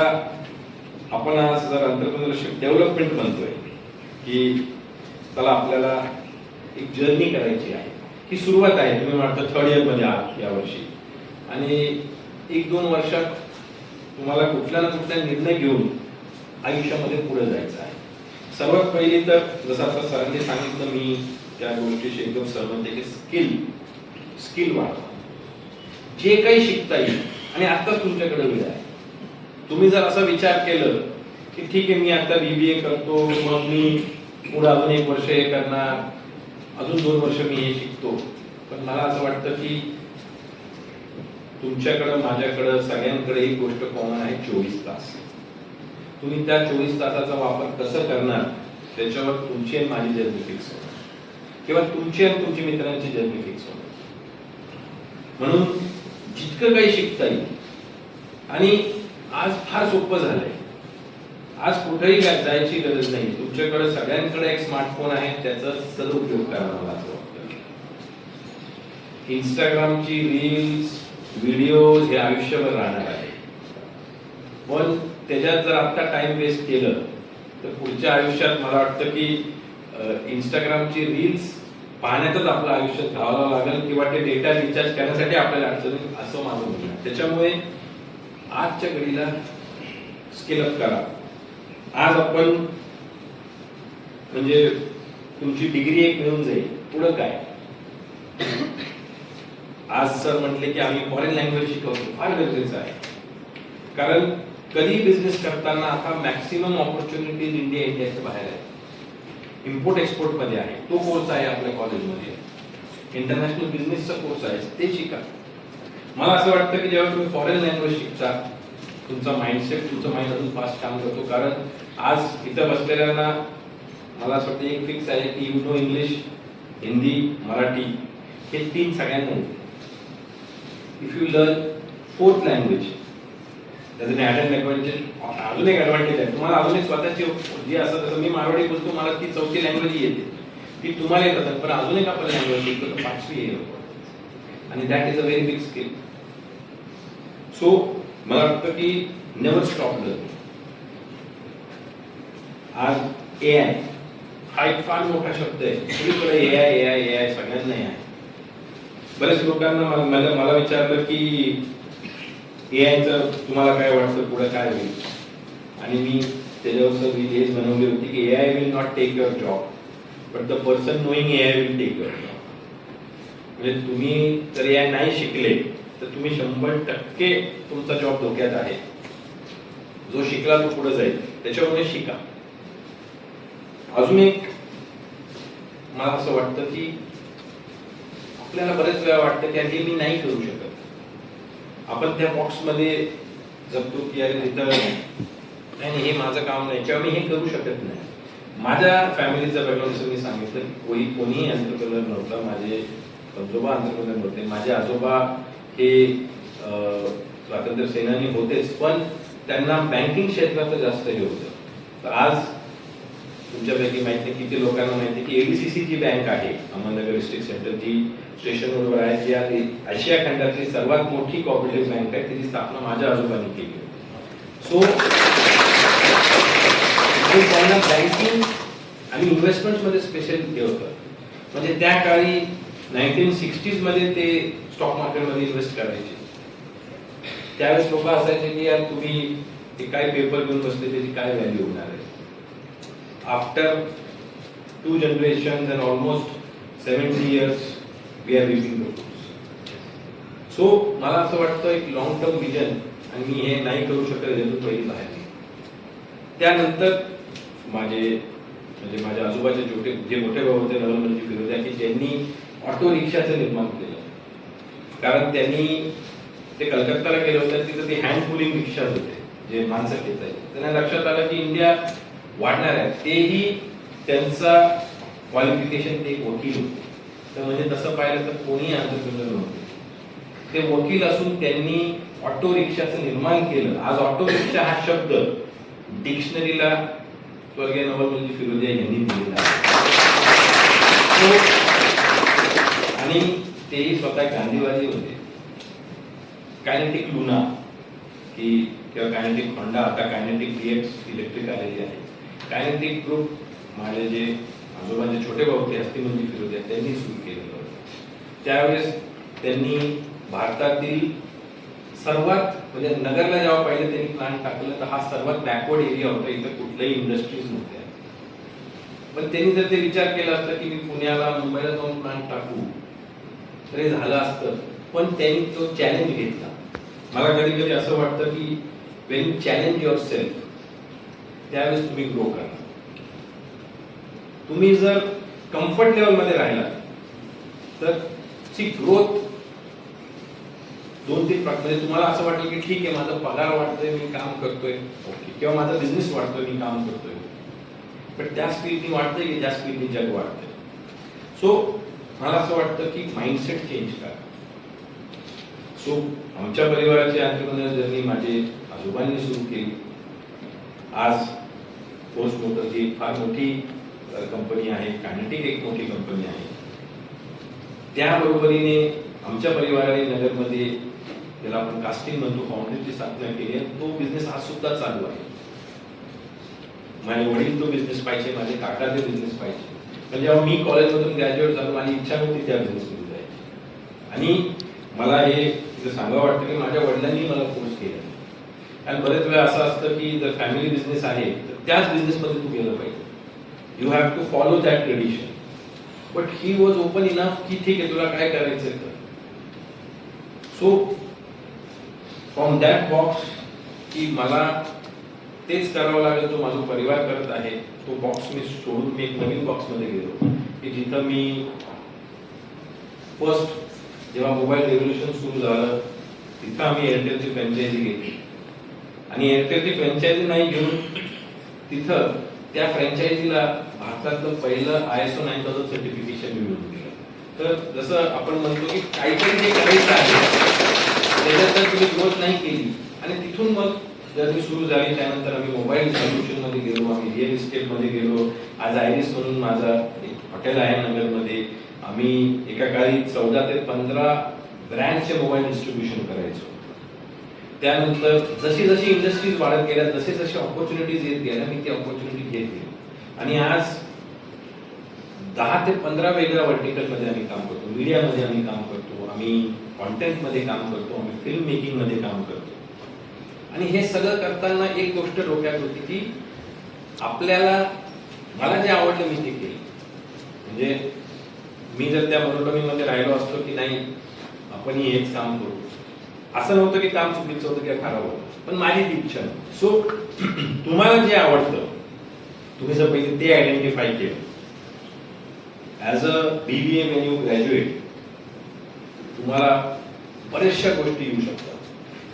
आपण आज जर एंटरप्रेन्योरशिप डेव्हलपमेंट म्हणतोय की चला आपल्याला एक जर्नी करायची आहे, ही सुरुवात आहे. तुम्ही वाटतं 3rd इयर मध्ये आहात यावर्षी आणि 1-2 वर्षात तुम्हाला कुठला ना कुठला निर्णय घेऊन आयुष्यामध्ये पुढे जायचं आहे. सर्वात पहिली तर जसं आता सरांनी सांगितलं, मी त्या गोष्टीशी एकदम सहमत आहे की स्किल वाढवा. जे काही शिकता येईल आणि आताच तुमच्याकडे वेळ आहे. तुम्ही जर असा विचार केलं की ठीक आहे मी आता BBA करतो, मग मी पुढे अजून 1 वर्ष हे करणार, अजून 2 वर्ष मी हे शिकतो, पण मला असं वाटतं की तुमच्याकडं माझ्याकडं सगळ्यांकडे एक गोष्ट कॉमन आहे, 24 तास. तुम्ही त्या 24 तासाचा वापर कसं करणार त्याच्यावर तुमची आणि माझी जर्नी फिक्स होणार, किंवा तुमची आणि तुमच्या मित्रांची जर्नी फिक्स होणार. म्हणून जितकं काही शिकता येईल. आणि आज फार सोपं झालंय, आज कुठेही जायची गरज नाही. तुमच्याकडे सगळ्यांकडे एक स्मार्टफोन आहे, त्याचा सदुपयोग करा. मला असं वाटतं इंस्टाग्रामची रील्स, व्हिडिओज हे आयुष्यभर राहणार आहे. पण त्याच्यात जर आता टाइम वेस्ट केलं तर पुढच्या आयुष्यात मला वाटतं की इंस्टाग्रामची रील्स पाहण्यातच आपलं आयुष्य घालावं लागेल, किंवा ते डेटा रिचार्ज करण्यासाठी आपल्याला अडचण येईल, असं माझं म्हणणं आहे. त्याच्यामुळे आजच्या घडीला स्केल अप करा. आज आपण म्हणजे तुमची डिग्री एक मिळून जाईल, पुढं काय. आज सर म्हटले की आम्ही फॉरेन लँग्वेज शिकवतो, फार गरजेचं आहे. कारण कधी बिझनेस करताना आता मॅक्सिमम ऑपॉर्च्युनिटीज इंडियाच्या बाहेर आहे. इम्पोर्ट एक्सपोर्ट मध्ये आहे, तो कोर्स आहे आपल्या कॉलेजमध्ये. इंटरनॅशनल बिझनेसचा कोर्स आहे, ते शिका. मला असं वाटतं की जेव्हा तुम्ही फॉरेन लँग्वेज शिकता, तुमचा माइंडसेट, तुमचं माइंड अजून फास्ट काम करतो. कारण आज इथं बसलेल्यांना मला असं वाटतं एक फिक्स आहे की you know English, Hindi, Marathi हे 3 सगळ्यांना येते. If you learn 4th language त्याचं ॲडन ॲडव्हान्टेज, अजून एक ॲडव्हान्टेज आहे तुम्हाला. अजून एक स्वतःची जी असं, जसं मी मारवाडी बोलतो, मला ती 4थी लँग्वेज येते, ती तुम्हाला येत असेल, पण अजून एक आपण लँग्वेज शिकतो तर 5वी येईल. आणि that is a very big skill. So मला वाटतं की नेव्हर स्टॉप लर्निंग. आज AI हा एक फार मोठा शब्द आहे. सगळीकडे AI सगळ्यांना आहे. बरेच लोकांना मला विचारलं की AIचं तुम्हाला काय वाटतं, पुढे काय होईल. आणि मी त्याच्यावर हेच बनवली होती की AI will not take your job, but the person knowing AI will take your job. म्हणजे तुम्ही जर AI नाही शिकले तर तुम्ही 100% तुमचा जॉब धोक्यात आहे. जो शिकला तो पुढे जाईल, त्याच्यामुळे शिका. अजून एक मला असं वाटतं की आपल्याला बरेच वेळा वाटतं की हे मी नाही करू शकत. आपण त्या बॉक्समध्ये जगतो की अरे इथं नाही, हे माझं काम नाही, किंवा मी हे करू शकत नाही. माझ्या फॅमिलीचं बॅकग्राऊंड मी सांगितलं, कोणीही एंटरप्रेन्योर नव्हतं. माझे आजोबा एंटरप्रेन्योर होते. माझे आजोबा हे स्वातंत्र्य सेनानी होतेच, पण त्यांना बँकिंग क्षेत्रात जास्त हे होतं. तर आज तुमच्यापैकी माहिती किती लोकांना माहिती की ADCC जी बँक आहे, अहमदनगर डिस्ट्रिक्ट सेंटर, जी स्टेशन रोडवर आहे, जी आज आशिया खंडातली सर्वात मोठी कोऑपरेटिव्ह बँक आहे, तिची स्थापना माझ्या आजोबांनी केली होती. सो त्यांना बँकिंग आणि इन्व्हेस्टमेंटमध्ये स्पेशल हे होतं. म्हणजे त्या काळी 1960s मध्ये ते स्टॉक मार्केटमध्ये इन्व्हेस्ट करायचे. त्यावेळेस लोक असायचे की यार तुम्ही ते काय पेपर घेऊन बसले त्याची काय व्हॅल्यू होणार आहे. After 2 generations and almost 70 years we are reaping the fruits. So मला असं वाटतं एक लॉंग टर्म विजन आणि मी हे नाही करू शकत यातून पहिली बाहेर निघ. त्यानंतर म्हणजे माझ्या आजोबाचे जे मोठे भाऊ होते नवलमलजी फिरोदिया की ज्यांनी ऑटो रिक्षाचं निर्माण केलं. कारण त्यांनी ते कलकत्ताला गेले होते तिथे ते हँड पुलिंग रिक्षा होते जे माणसं खेचायचे. त्यांना लक्षात आलं की इंडिया वाढणार आहे. तेही त्यांचा क्वालिफिकेशन ते एक वकील होते. तर म्हणजे तसं पाहिलं तर कोणी एंटरप्रेन्योर नव्हते. ते वकील असून त्यांनी ऑटो रिक्षाचं निर्माण केलं. आज ऑटो रिक्षा हा शब्द डिक्शनरीला स्वर्गीय नवलमलजी फिरोदिया यांनी दिलेला आहे. आणि तेही स्वतः गांधीवादी होते. कायनेटिक लुना किंवा कायनेटिक होंडा, आता कायनेटिक DX इलेक्ट्रिक आलेली आहे. कायनेटिक ग्रुप माझे जे आजोबांचे छोटे भाऊ होते हस्तिमलजी फिरोदिया त्यांनी सुरू केलेलं होतं. त्यावेळेस त्यांनी भारतातील सर्वात म्हणजे नगरला जेव्हा पहिले त्यांनी प्लांट टाकलं तर हा सर्वात बॅकवर्ड एरिया होता. इथं कुठल्याही इंडस्ट्रीज नव्हत्या. पण त्यांनी जर ते विचार केला असता की मी पुण्याला मुंबईला जाऊन प्लांट टाकू तर हे झालं असतं. पण त्यांनी तो चॅलेंज घेतला. मला कधी कधी असं वाटतं की Wien you challenge your self त्यावेळेस तुम्ही ग्रो करणार. तुम्ही जर कम्फर्ट लेवल मध्ये राहिला तर ची ग्रोथ 2-3 प्रकारे तुम्हाला असं वाटेल की ठीक आहे माझा पगार वाढतोय मी काम करतोय ओके, किंवा माझा बिझनेस वाढतोय मी काम करतोय, पण त्या स्पीडनी वाढतंय की त्या स्पीडनी जग वाढतंय. सो मला असं वाटतं की माइंडसेट चेंज करा. सो आमच्या परिवाराची एंटरप्रेन्योर जर्नी माझे आजोबांनी सुरू केली. आज पोस्ट मोटर्स ही फार मोठी कंपनी आहे. कायनेटिक एक मोठी कंपनी आहे. त्याबरोबरीने आमच्या परिवाराने नगरमध्ये ज्याला आपण कास्टिंग म्हणतो फाउंड्रीची स्थापना केली आहे. तो बिझनेस आज सुद्धा चालू आहे. माझे वडील तो बिझनेस पाहिजे, माझे काका ते बिझनेस पाहिजे. म्हणजे जेव्हा मी कॉलेजमधून ग्रॅज्युएट झालो माझी इच्छा नव्हती त्या बिझनेसमध्ये जायची. आणि मला हे सांगावं वाटतं की माझ्या वडिलांनी मला फोर्स केलं. आणि बरेच वेळा असं असतं की जर फॅमिली बिझनेस आहे तर त्याच बिझनेसमध्ये तू गेलं पाहिजे. You have to follow that tradition. But he was open enough की ठीक आहे तुला काय करायचंय तर. सो फ्रॉम दॅट बॉक्स की मला तेच करावं लागेल जो माझा परिवार करत आहे तो बॉक्स मी सोडून मी एक नवीन बॉक्समध्ये गेलो की जिथं मी फर्स्ट जेव्हा मोबाईल रेव्होल्युशन सुरू झालं तिथं आम्ही एअरटेलची फ्रँचायझी घेतली. आणि एअरटेलची फ्रँचायझी नाही घेऊन तिथं त्या फ्रँचायझीला भारतातलं पहिलं ISO 9000 सर्टिफिकेशन मिळवून दिलं. तर जसं आपण म्हणतो की काहीतरी जे करायचं आहे त्याच्यात जर तुम्ही ग्रोथ नाही केली आणि तिथून मग जर्नी सुरू झाली. त्यानंतर आम्ही मोबाईल सोल्युशन मध्ये गेलो, आम्ही रिअल इस्टेट मध्ये गेलो. आज आयरिस म्हणून माझा एक हॉटेल आहे नगरमध्ये. आम्ही एका काळी 14 ते 15 ब्रँडचे मोबाईल डिस्ट्रीब्युशन करायचो. त्यानंतर जशी जशी इंडस्ट्रीज वाढत गेल्या जसे जसे ऑपॉर्च्युनिटीज येत गेल्या मी ती ऑपॉर्च्युनिटी घेत गेलो. आणि आज 10 ते 15 वेगळ्या व्हर्टिकलमध्ये आम्ही काम करतो. मीडियामध्ये आम्ही काम करतो, आम्ही कॉन्टेंटमध्ये काम करतो, आम्ही फिल्म मेकिंगमध्ये काम करतो. आणि हे सगळं करताना एक गोष्ट डोक्यात होती की आपल्याला मला जे आवडलं मी ते केलं. म्हणजे मी जर त्या मनोरमीमध्ये राहिलो असतो की नाही आपण हेच काम करू असं नव्हतं की काम चुकीचं होतं किंवा खराब होतं, पण माझी ती इच्छा नव्हती. सो तुम्हाला जे आवडतं तुम्ही जर पहिले ते आयडेंटिफाय केलं as a BBA when you graduate तुम्हाला बऱ्याचशा गोष्टी येऊ शकतात.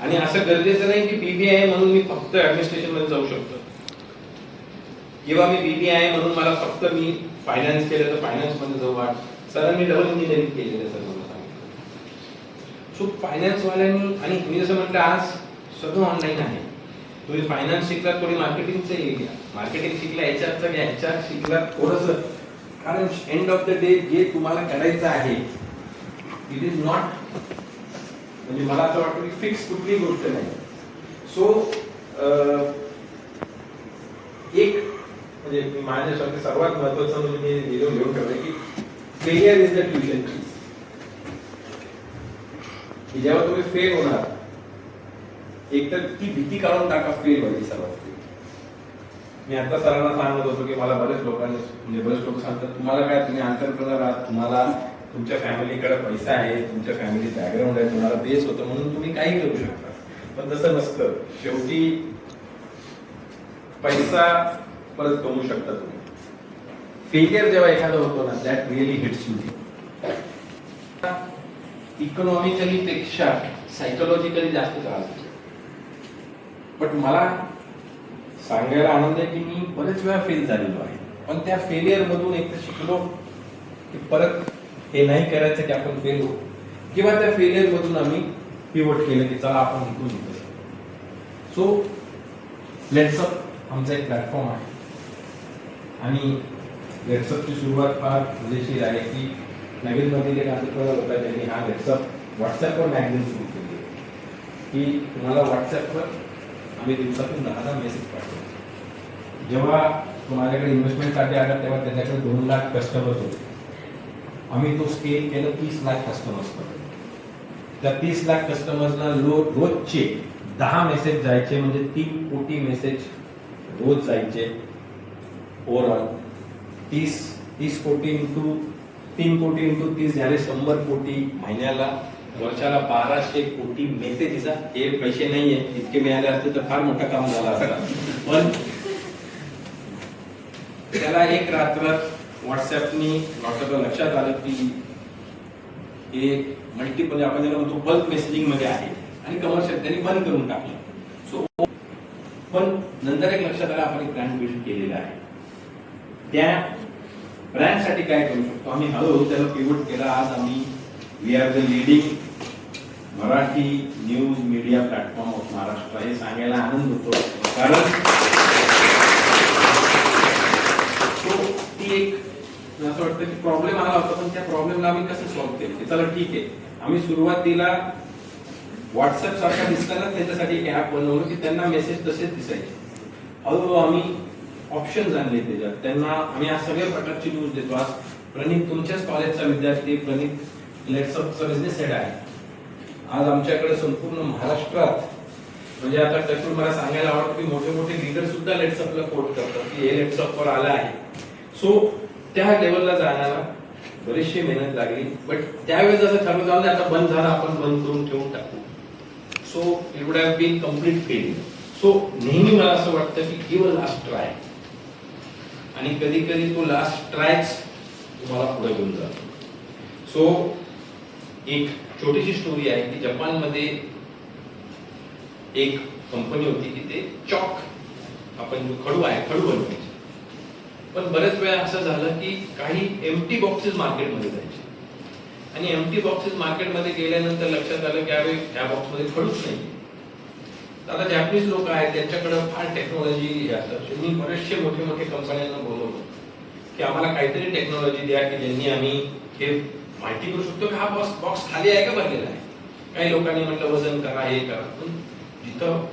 आणि असं गरजेचं नाही की BBA आहे म्हणून मी फक्त ऍडमिनिस्ट्रेशन मध्ये जाऊ शकतो किंवा मी BBA आहे म्हणून मला फक्त मी फायनान्स केलं तर फायनान्स मध्ये जाऊ. सरांनी डबल इंजिनिअरिंग केलेलं सर मला सांगितलं. सो फायनान्स वाल्यांनी आणि मी जसं म्हटलं आज सगळं ऑनलाईन आहे. तुम्ही फायनान्स शिकला थोडी मार्केटिंगचं एरिया मार्केटिंग शिकला HRचं घ्या HR शिकला थोडंसं. कारण एंड ऑफ द डे जे तुम्हाला करायचं आहे इट इज नॉट म्हणजे मला असं वाटतं की फिक्स कुठलीही गोष्ट नाही. सो एक म्हणजे माझ्यासाठी सर्वात महत्वाचं म्हणजे मी लिहून ठेवलं की failure is the tuition fees. की जेव्हा तुम्ही फेल होणार, एक तर ती भीती काढून टाका फेल व्हायची सर्वात. मी आता सरांना सांगत होतो की मला बरेच लोक सांगतात तुम्हाला काय, तुम्ही एंटरप्रेन्योर आहात, तुम्हाला तुमच्या फॅमिलीकडे पैसा आहे, तुमच्या फॅमिली बॅकग्राऊंड आहे, तुम्हाला बेस होतं म्हणून तुम्ही काही करू शकता. पण तसं नसतं. शेवटी पैसा परत कमवू शकता तुम्ही. फेलियर जेव्हा एखादं होतो ना, that really hits you. Economically पेक्षा सायकोलॉजिकली जास्त त्रास होतो. बट मला सांगायला आनंद आहे की मी बरेच वेळा फेल झालेलो आहे, पण त्या फेलियर मधून एक तर शिकलो की परत हे नाही करायचं की आपण फेल होऊ, किंवा त्या फेलियर मधून आम्ही पिवट केलं की चला आपण इथून निघू. सो लेट्सअप आमचा एक प्लॅटफॉर्म आहे आणि लेट्सअपची सुरुवात फार मजेशीर आहे की नवीन मध्ये एक आंतरप्रेन्योर होता त्यांनी हा लेट्सअप व्हॉट्सअपवर मॅगझिन सुरू केली की तुम्हाला व्हॉट्सअपवर आम्ही दिवसातून 10 मेसेज पाठवतो. जेव्हा माझ्याकडे इन्व्हेस्टमेंटसाठी आला तेव्हा त्याच्याकडे 2 लाख कस्टमर्स होते. आम्ही तो स्केल केलं 30 लाख कस्टमर्स. त्या 30 लाख कस्टमर्सना रोजचे 10 मेसेज जायचे, म्हणजे 3 कोटी मेसेज रोज जायचे. ओव्हरऑल 30 कोटी इंटू 3 कोटी इंटू 30 झाले 100 कोटी महिन्याला. वर्षाला 1200 कोटी मेसेज. हे पैसे नाहीये, इतके मिळाले असते तर फार मोठं काम झालं असतं. पण त्याला एक रात्रात व्हॉट्सअपनी लक्षात आलं की हे मल्टिपल आपण ज्याला म्हणतो बल्क मेसेजिंग मध्ये आहे आणि कमर्शियल त्यांनी बंद करून टाकलं. सो पण नंतर एक लक्षात आलं आपण एक ब्रँड बिल्ड केलेला आहे. त्या ब्रँडसाठी काय करू शकतो आम्ही, हळूहळू त्याला पिवट केला. आज आम्ही we are the leading Marathi news media platform of Maharashtra. हे सांगायला आनंद होतो कारण ती एक असं वाटतं की प्रॉब्लेम आला होता, पण त्या प्रॉब्लेमला आम्ही कसं सॉल्व्ह केलं. चला ठीक आहे, आम्ही सुरुवातीला व्हॉट्सअप सारखा दिसताना त्याच्यासाठी एक ऍप बनवलं की त्यांना मेसेज तसेच दिसायचे. हळूहळू आम्ही ऑप्शन्स आणले त्याच्यात. त्यांना आम्ही आज सगळ्या प्रकारची न्यूज देतो. आज प्रणित तुमच्याच कॉलेजचा विद्यार्थी प्रणित लेट्सअपचा बिझनेस हेड आहे. आज आमच्याकडे संपूर्ण महाराष्ट्रात म्हणजे आता त्यातून मला सांगायला आवडतं की मोठे मोठे लीडर सुद्धा लेट्सअपला कोट करतात की हे लेट्सअपवर आलं आहे. सो त्या लेवलला जाण्याला बरीचशी मेहनत लागली. बट त्यावेळेस असं ठरवलं जाऊन आता बंद झालं, आपण बंद करून ठेवून टाकू. So it would have been complete failure. So नेहमी मला असं वाटतं की गिव्ह अ लास्ट ट्राय, आणि कधी कधी तो लास्ट ट्रायच तुम्हाला पुढे घेऊन जातो. सो एक छोटीशी स्टोरी आहे की जपानमध्ये एक कंपनी होती की ते चॉक, आपण जो खडू आहे खडू बनवायचे. पण बरेच वेळा असं झालं की काही एम्प्टी बॉक्सेस मार्केटमध्ये जायचे आणि एम्प्टी बॉक्सेस मार्केटमध्ये गेल्यानंतर लक्षात आलं की यावेळी त्या बॉक्समध्ये खडूच नाही. आता जॅपनीज लोक आहेत त्यांच्याकडे फार टेक्नॉलॉजी असतात. त्यांनी बरेचसे मोठे मोठे कंपन्यांना बोलवलं की आम्हाला काहीतरी टेक्नॉलॉजी द्या की ज्यांनी आम्ही हे माहिती करू शकतो की हा बॉक्स खाली आहे का भरलेला आहे. काही लोकांनी म्हटलं वजन करा, हे करा. पण जिथं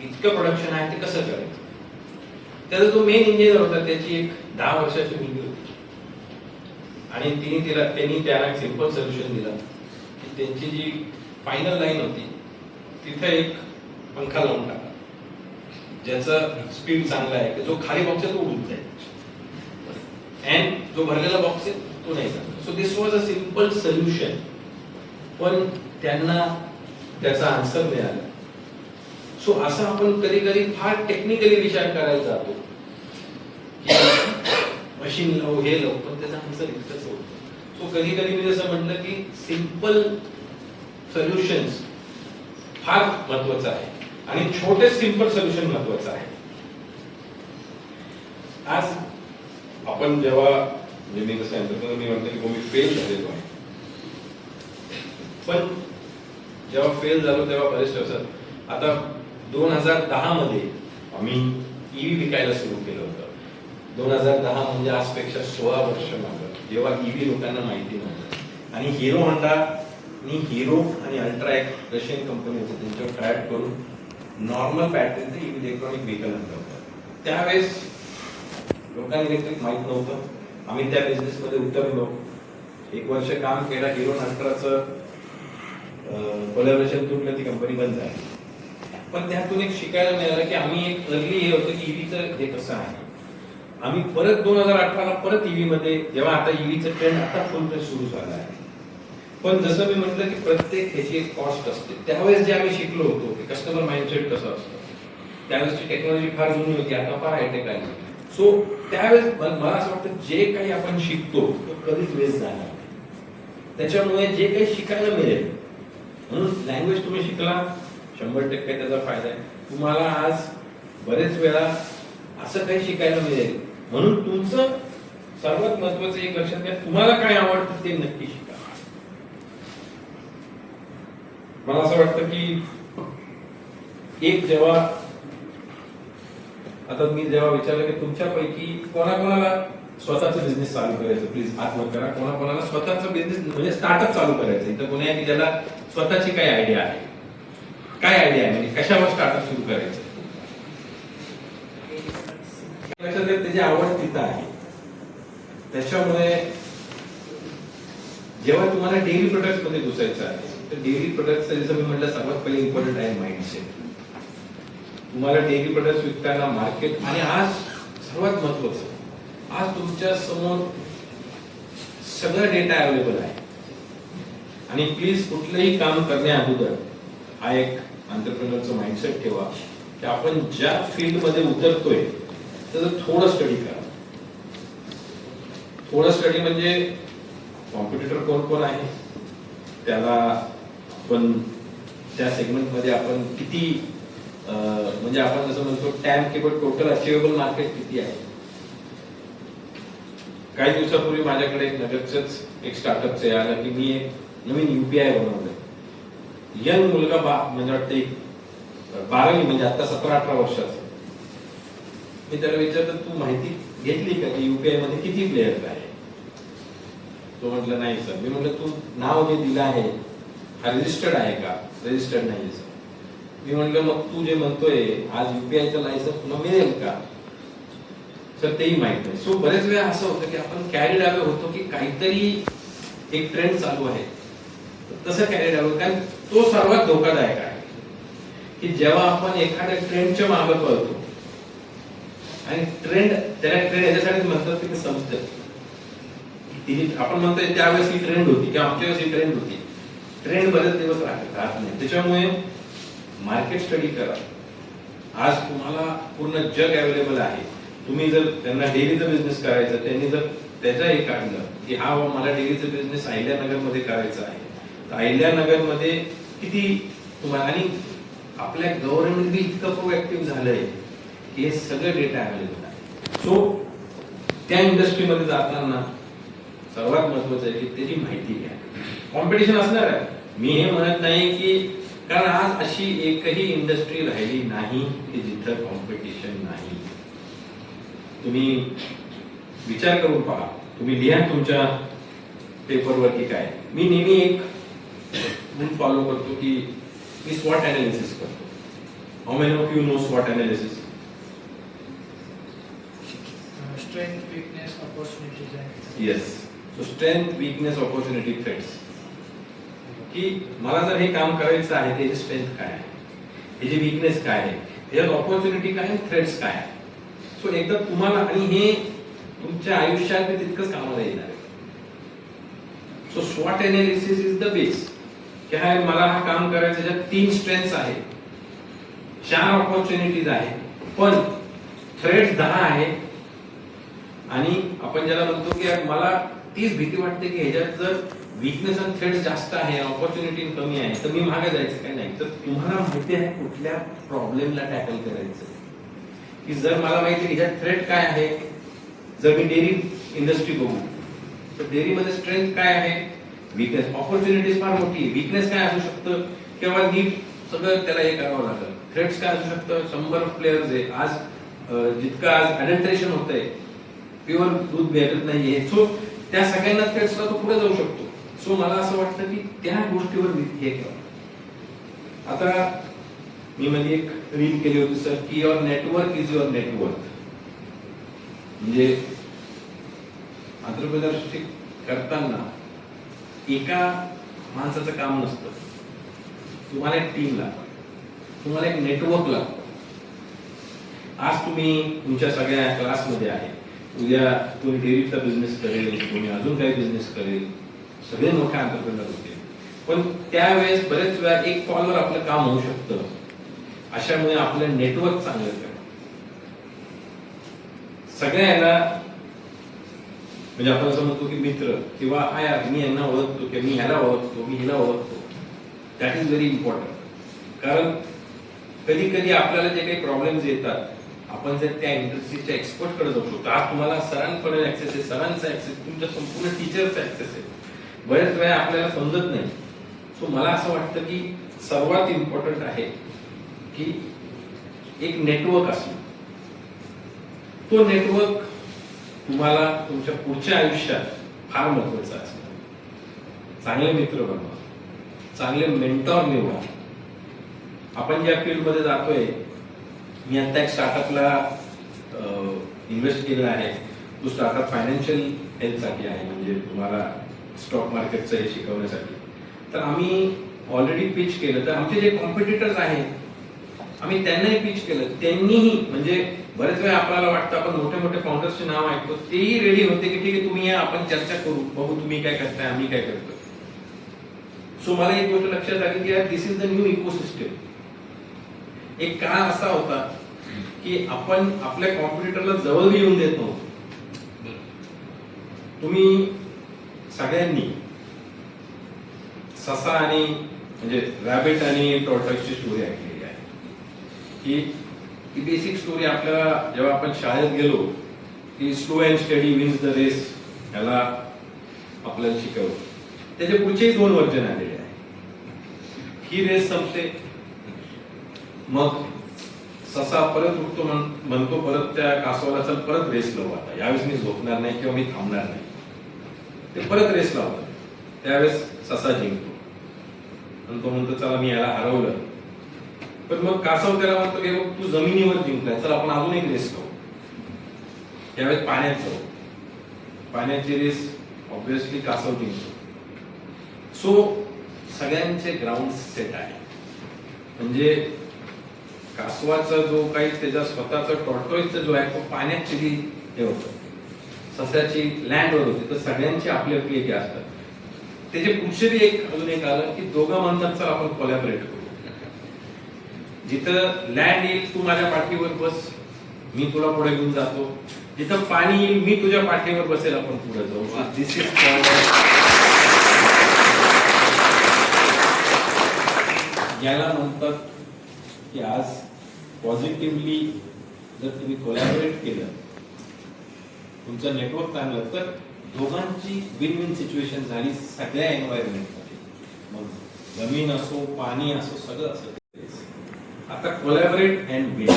इतकं प्रोडक्शन आहे ते कसं करायचं. त्याचा जो मेन इंजिनियर होता त्याची एक 10 वर्षाची मुलगी होती आणि त्यांनी त्याला एक सिंपल सोल्युशन दिलं की त्यांची जी फायनल लाईन होती तिथे एक पंखा लावून टाका ज्याचं स्पीड चांगला आहे की जो खाली बॉक्स आहे तो उडून जाईल अँड जो भरलेला बॉक्स आहे तो नाही जाणार. So this was a simple solution, पण त्यांना त्याचा आन्सर मिळाला. सो असं आपण कधी कधी फार टेक्निकली विचार करायला जातो की मशीन लावू हे लावू, पण त्याचा आन्सर इतकंच होतं. सो कधी कधी मी जसं म्हटलं की सिंपल सोल्युशन्स फार महत्वाचं आहे आणि छोटे सिंपल सोल्युशन महत्वाचं आहे. आज आपण जेव्हा म्हणजे मी कसं मी म्हणतो की मी फेल झालेलो आहे, पण जेव्हा फेल झालो तेव्हा बरेच असतात. आता 2010 मध्ये आम्ही ईव्ही विकायला सुरू केलं होतं. 2010 म्हणजे आजपेक्षा 16 वर्ष मागं, जेव्हा ईव्ही लोकांना माहिती नव्हतं. आणि हिरो होंडा आणि हिरो आणि अल्ट्रा एक रशियन कंपनी होती, त्यांच्यावर ट्राय करून नॉर्मल बॅटरीचं ईव्ही इलेक्ट्रॉनिक व्हेकल आणलं होतं. त्यावेळेस लोकांना इलेक्ट्रिक माहित नव्हतं. आम्ही त्या बिझनेसमध्ये उतरलो. 1 वर्ष काम केलं. हिरो नास्ट्राचं कोलॅबोरेशन तुटलं, ती कंपनी बंद झाली. पण त्यातून एक शिकायला मिळालं की आम्ही एक अर्ली हे होतं की ईव्हीचं हे कसं आहे. आम्ही परत 2018ला परत ईव्ही मध्ये, जेव्हा आता ईव्हीचं ट्रेंड आता फुल सुरू झाला आहे. पण जसं मी म्हटलं की प्रत्येक ह्याची एक कॉस्ट असते. त्यावेळेस जे आम्ही शिकलो होतो की कस्टमर माइंडसेट कसं असतं, त्यावेळेसची टेक्नॉलॉजी फार जुनी होती, आता फार हायटेक आहे. सो त्यावेळेस मला असं वाटतं जे काही आपण शिकतो तो कधीच वेस्ट जाणार नाही. त्याच्यामुळे जे काही शिकायला मिळेल, म्हणून लँग्वेज तुम्ही शिकला 100% त्याचा फायदा आहे. तुम्हाला आज बरेच वेळा असं काही शिकायला मिळेल. म्हणून तुमचं सर्वात महत्वाचं एक लक्षात घ्या, तुम्हाला काय आवडतं ते नक्की शिका. मला असं वाटतं की एक जेव्हा आता मी जेव्हा विचारलं की तुमच्यापैकी कोणाकोणाला स्वतःचा बिझनेस चालू करायचं, प्लीज हात वर करा. कोणाकोणाला स्वतःचा बिझनेस म्हणजे स्टार्टअप चालू करायचं. इथं कोणी आहे की ज्याला स्वतःची काय आयडिया आहे, काय आयडिया आहे, म्हणजे कशावर स्टार्टअप सुरू करायचं. लक्षात घ्या, त्याची आवड तिथं आहे. त्याच्यामुळे जेव्हा तुम्हाला डेअरी प्रोडक्ट्स मध्ये घुसायचं आहे, तर डेअरी प्रोडक्ट्स जसं मी म्हटलं सर्वात पहिले इम्पॉर्टंट आहे माइंडसेट. तुम्हाला डेअरी प्रोडक्ट्स विकताना मार्केट, आणि आज सर्वात महत्वाचं, आज तुमच्या समोर सगळं डेटा अवेलेबल आहे. आणि प्लीज कुठलंही काम करण्या अगोदर हा एक एंटरप्रेन्योरचा माइंडसेट ठेवा की आपण ज्या फील्ड मध्ये उतरतोय त्याचं थोडं स्टडी करा. थोडं स्टडी म्हणजे कॉम्पिटिटर कोण कोण आहे, त्याला आपण त्या सेगमेंट मध्ये आपण किती, म्हणजे आपण जसं म्हणतो टॅम किंवा टोटल अचिवेबल मार्केट किती आहे. काही दिवसापूर्वी माझ्याकडे एक नगरचंच एक स्टार्टअपचं आलं की मी एक नवीन युपीआय बनवलंय. यंग मुलगा म्हणजे वाटते 12वी, म्हणजे आता 17-18 वर्षाचा. मी त्याला विचारलं तू माहिती घेतली का की युपीआय मध्ये किती प्लेयर्स आहे. तो म्हटलं नाही सर. मी म्हटलं तू नाव जे दिलं आहे हा रजिस्टर्ड आहे का. रजिस्टर्ड नाही सर. मी म्हटलं मग तू जे म्हणतोय आज युपीआयचं लायसन्स तुला मिळेल का. सर तेही माहित नाही. सो बरेच वेळा असं होतं की आपण कॅरीड अवे होतो की काहीतरी एक ट्रेंड चालू आहे, तसं कॅरीड अवे, कारण तो सर्वात धोकादायक आहे की जेव्हा आपण एखाद्या ट्रेंडच्या मागे पळतो आणि ट्रेंड, त्याला ट्रेंड याच्यासाठी म्हणतात की संपतं. आपण म्हणतोय त्यावेळेस ही ट्रेंड होती किंवा आमच्या वेळेस ही ट्रेंड होती. ट्रेंड बरेच दिवस राहत नाही. त्याच्यामुळे मार्केट स्टडी करा. आज तुम्हाला पूर्ण जग अवेलेबल आहे. तुम्ही जर त्यांना डेअरीचा बिझनेस करायचा, त्यांनी जर त्याचा हे काढलं की हा मला डेअरीचा बिझनेस अहिल्यानगर मध्ये करायचा आहे, तर अहिल्यानगर मध्ये किती तुम्हाला, आणि आपल्या गव्हर्नमेंट बी इतकं प्रोएक्टिव्ह झालंय की हे सगळं डेटा अवेलेबल आहे. सो त्या इंडस्ट्रीमध्ये जाताना सर्वात महत्वाचं आहे की त्याची माहिती घ्या. कॉम्पिटिशन असणार आहे, मी हे म्हणत नाही की, कारण आज अशी एकही इंडस्ट्री राहिली नाही की जिथं कॉम्पिटिशन नाही. तुम्ही विचार करून पहा, तुम्ही लिहा तुमच्या पेपरवर की काय. मी नेहमी एक रूल फॉलो करतो की मी स्वॉट अनालिसिस करतो. How many of you know स्वॉट analysis. Strength, weakness, opportunities and yes. So strength, weakness, opportunity, threats. की मला जर हे काम करायचं आहे त्याची स्ट्रेंथ काय आहे, त्याची वीकनेस काय आहे, त्याच्यात ऑपॉर्च्युनिटी काय आहे, थ्रेट्स काय आहे. सो एकदा तुम्हाला, आणि हे तुमच्या आयुष्यात तितकंच कामाला येणार आहे. सो स्वॉट एनालिसिस इज द बेस. काय मला हा काम करायचं, ज्यात 3 स्ट्रेंथ्स आहेत, 4 ऑपॉर्च्युनिटीज आहे, पण थ्रेट्स 10 आहे. आणि आपण ज्याला म्हणतो की मला तीच भीती वाटते की ह्याच्यात जर वीकनेस आणि थ्रेट्स जास्त आहे, ऑपॉर्च्युनिटी कमी आहे, तर मी मागे जायचं काय नाही. तर तुम्हाला माहिती आहे कुठल्या प्रॉब्लेमला टॅकल करायचं. की जर मला माहिती आहे ह्याच्यात थ्रेट काय आहे, जर मी डेअरी इंडस्ट्री बघू तर डेअरीमध्ये स्ट्रेंथ काय आहे, वीकनेस, ऑपॉर्च्युनिटीज फार मोठी. वीकनेस काय असू शकतं, किंवा नीट सगळं त्याला हे करावं लागेल. थ्रेट्स काय असू शकतं, 100 प्लेयर्स आहे आज, जितकं आज अडल्ट्रेशन होतंय, प्युअर दूध भेटत नाहीये. सो त्या सगळ्यांना थ्रेट्सला तो पुढे जाऊ शकतो. सो मला असं वाटतं की त्या गोष्टीवर हे करा. आता मी मध्ये एक रील केली होती सर की your network is your network. म्हणजे एंटरप्रेन्योरशिप करताना एका माणसाचं काम नसतं. तुम्हाला एक टीम लागते, तुम्हाला एक नेटवर्क लागतं. आज तुम्ही तुमच्या सगळ्या क्लासमध्ये आहे, उद्या कोणी डेअरीचा बिझनेस करेल, कोणी अजून काही बिझनेस करेल, सगळे मोठे एंटरप्रेन्योर होते. पण त्यावेळेस बरेच वेळा एक कॉलवर आपलं काम होऊ शकतं. अशामुळे आपलं नेटवर्क चांगलं करा. सगळ्यांना म्हणजे आपण असं म्हणतो की मित्र किंवा मी यांना ओळखतो किंवा मी ह्याला ओळखतो, मी हिला ओळखतो. That is very important. कारण कधी कधी आपल्याला जे काही प्रॉब्लेम्स येतात, आपण जर त्या इंडस्ट्रीच्या एक्सपर्टकडे जाऊ शकतो. आज तुम्हाला सरांकडे ऍक्सेस आहे, सरांचा ऍक्सेस, तुमच्या संपूर्ण टीचरचा ऍक्सेस आहे. बरेच वेळा आपल्याला समजत नाही. सो मला असं वाटतं की सर्वात इम्पॉर्टंट आहे की एक नेटवर्क असणं. तो नेटवर्क तुम्हाला तुमच्या पुढच्या आयुष्यात फार महत्वाचा असणार. चांगले मित्र बनवा, चांगले मेंटॉर निवडा. आपण ज्या फील्डमध्ये जातोय, मी आता एक स्टार्टअपला इन्व्हेस्ट केलं आहे. तो स्टार्टअप फायनान्शियल हेल्थसाठी आहे, म्हणजे तुम्हाला स्टॉक मार्केटचं हे शिकवण्यासाठी. तर आम्ही ऑलरेडी पिच केलं. तर आमचे जे कॉम्पिटिटर्स आहेत आम्ही त्यांनाही पिच केलं. त्यांनीही म्हणजे बरेच वेळा आपल्याला वाटतं आपण मोठे मोठे फाउंडर्सचे नाव ऐकतो, तेही रेडी होते की ठीक आहे तुम्ही या, आपण चर्चा करू, बघू तुम्ही काय करताय, आम्ही काय करतो. सो मला एक गोष्ट लक्षात आली की दिस इज द न्यू इकोसिस्टम. एक काळ असा होता की आपण आपल्या कॉम्पिटिटरला जवळ येऊन देत नव्हतो. तुम्ही सगळ्यांनी ससा आणि म्हणजे रॅबिट आणि टॉर्टॉइसची स्टोरी ऐकलेली आहे. ही बेसिक स्टोरी आपल्याला जेव्हा आपण शाळेत गेलो की slow and steady wins the race, ह्याला आपल्याला शिकवलं. त्याचे पुढचे 2 वर्जन आलेले आहे. ही रेस संपते, मग ससा परत उठतो, म्हणतो परत त्या कासवाला चल परत रेस लावू, आता यावेळेस मी झोपणार नाही किंवा मी थांबणार नाही. ते परत रेस लावतात. त्यावेळेस ससा जिंकतो आणि तो म्हणतो चला मी याला हरवलं. पण मग कासव त्याला म्हणतो की तू जमिनीवर जिंकलाय, चल आपण अजून एक रेस लावू. त्यावेळेस पाण्यात जाऊ. पाण्याची रेस ऑब्विसली कासव जिंकतो. सो सगळ्यांचे ग्राउंड सेट आहे. म्हणजे कासवाचा जो काही त्याचा स्वतःचा टॉर्टॉइसचा जो आहे तो पाण्यात चिली हे होतं, सस्याची लँडवर होती. तर सगळ्यांची आपली आपली एक असतात. त्याचे पुढचे बी एक अजून एक आलं की दोघं म्हणतात चल आपण कोलॅबरेट करू. जिथं लँड येईल तू माझ्या पाठीवर बस, मी तुला पुढे घेऊन जातो. जिथं पाणी येईल मी तुझ्या पाठीवर बसेल, आपण पुढे जाऊ. दिस इज याला म्हणतात की आज पॉझिटिव्हली जर तुम्ही कोलॅबोरेट केलं, तुमचं नेटवर्क चांगलं, तर दोघांची विन विन सिच्युएशन झाली सगळ्या एन्व्हायरमेंटमध्ये. मग जमीन असो, पाणी असो, सगळं असं. आता कोलॅबोरेट अँड बिल्ड.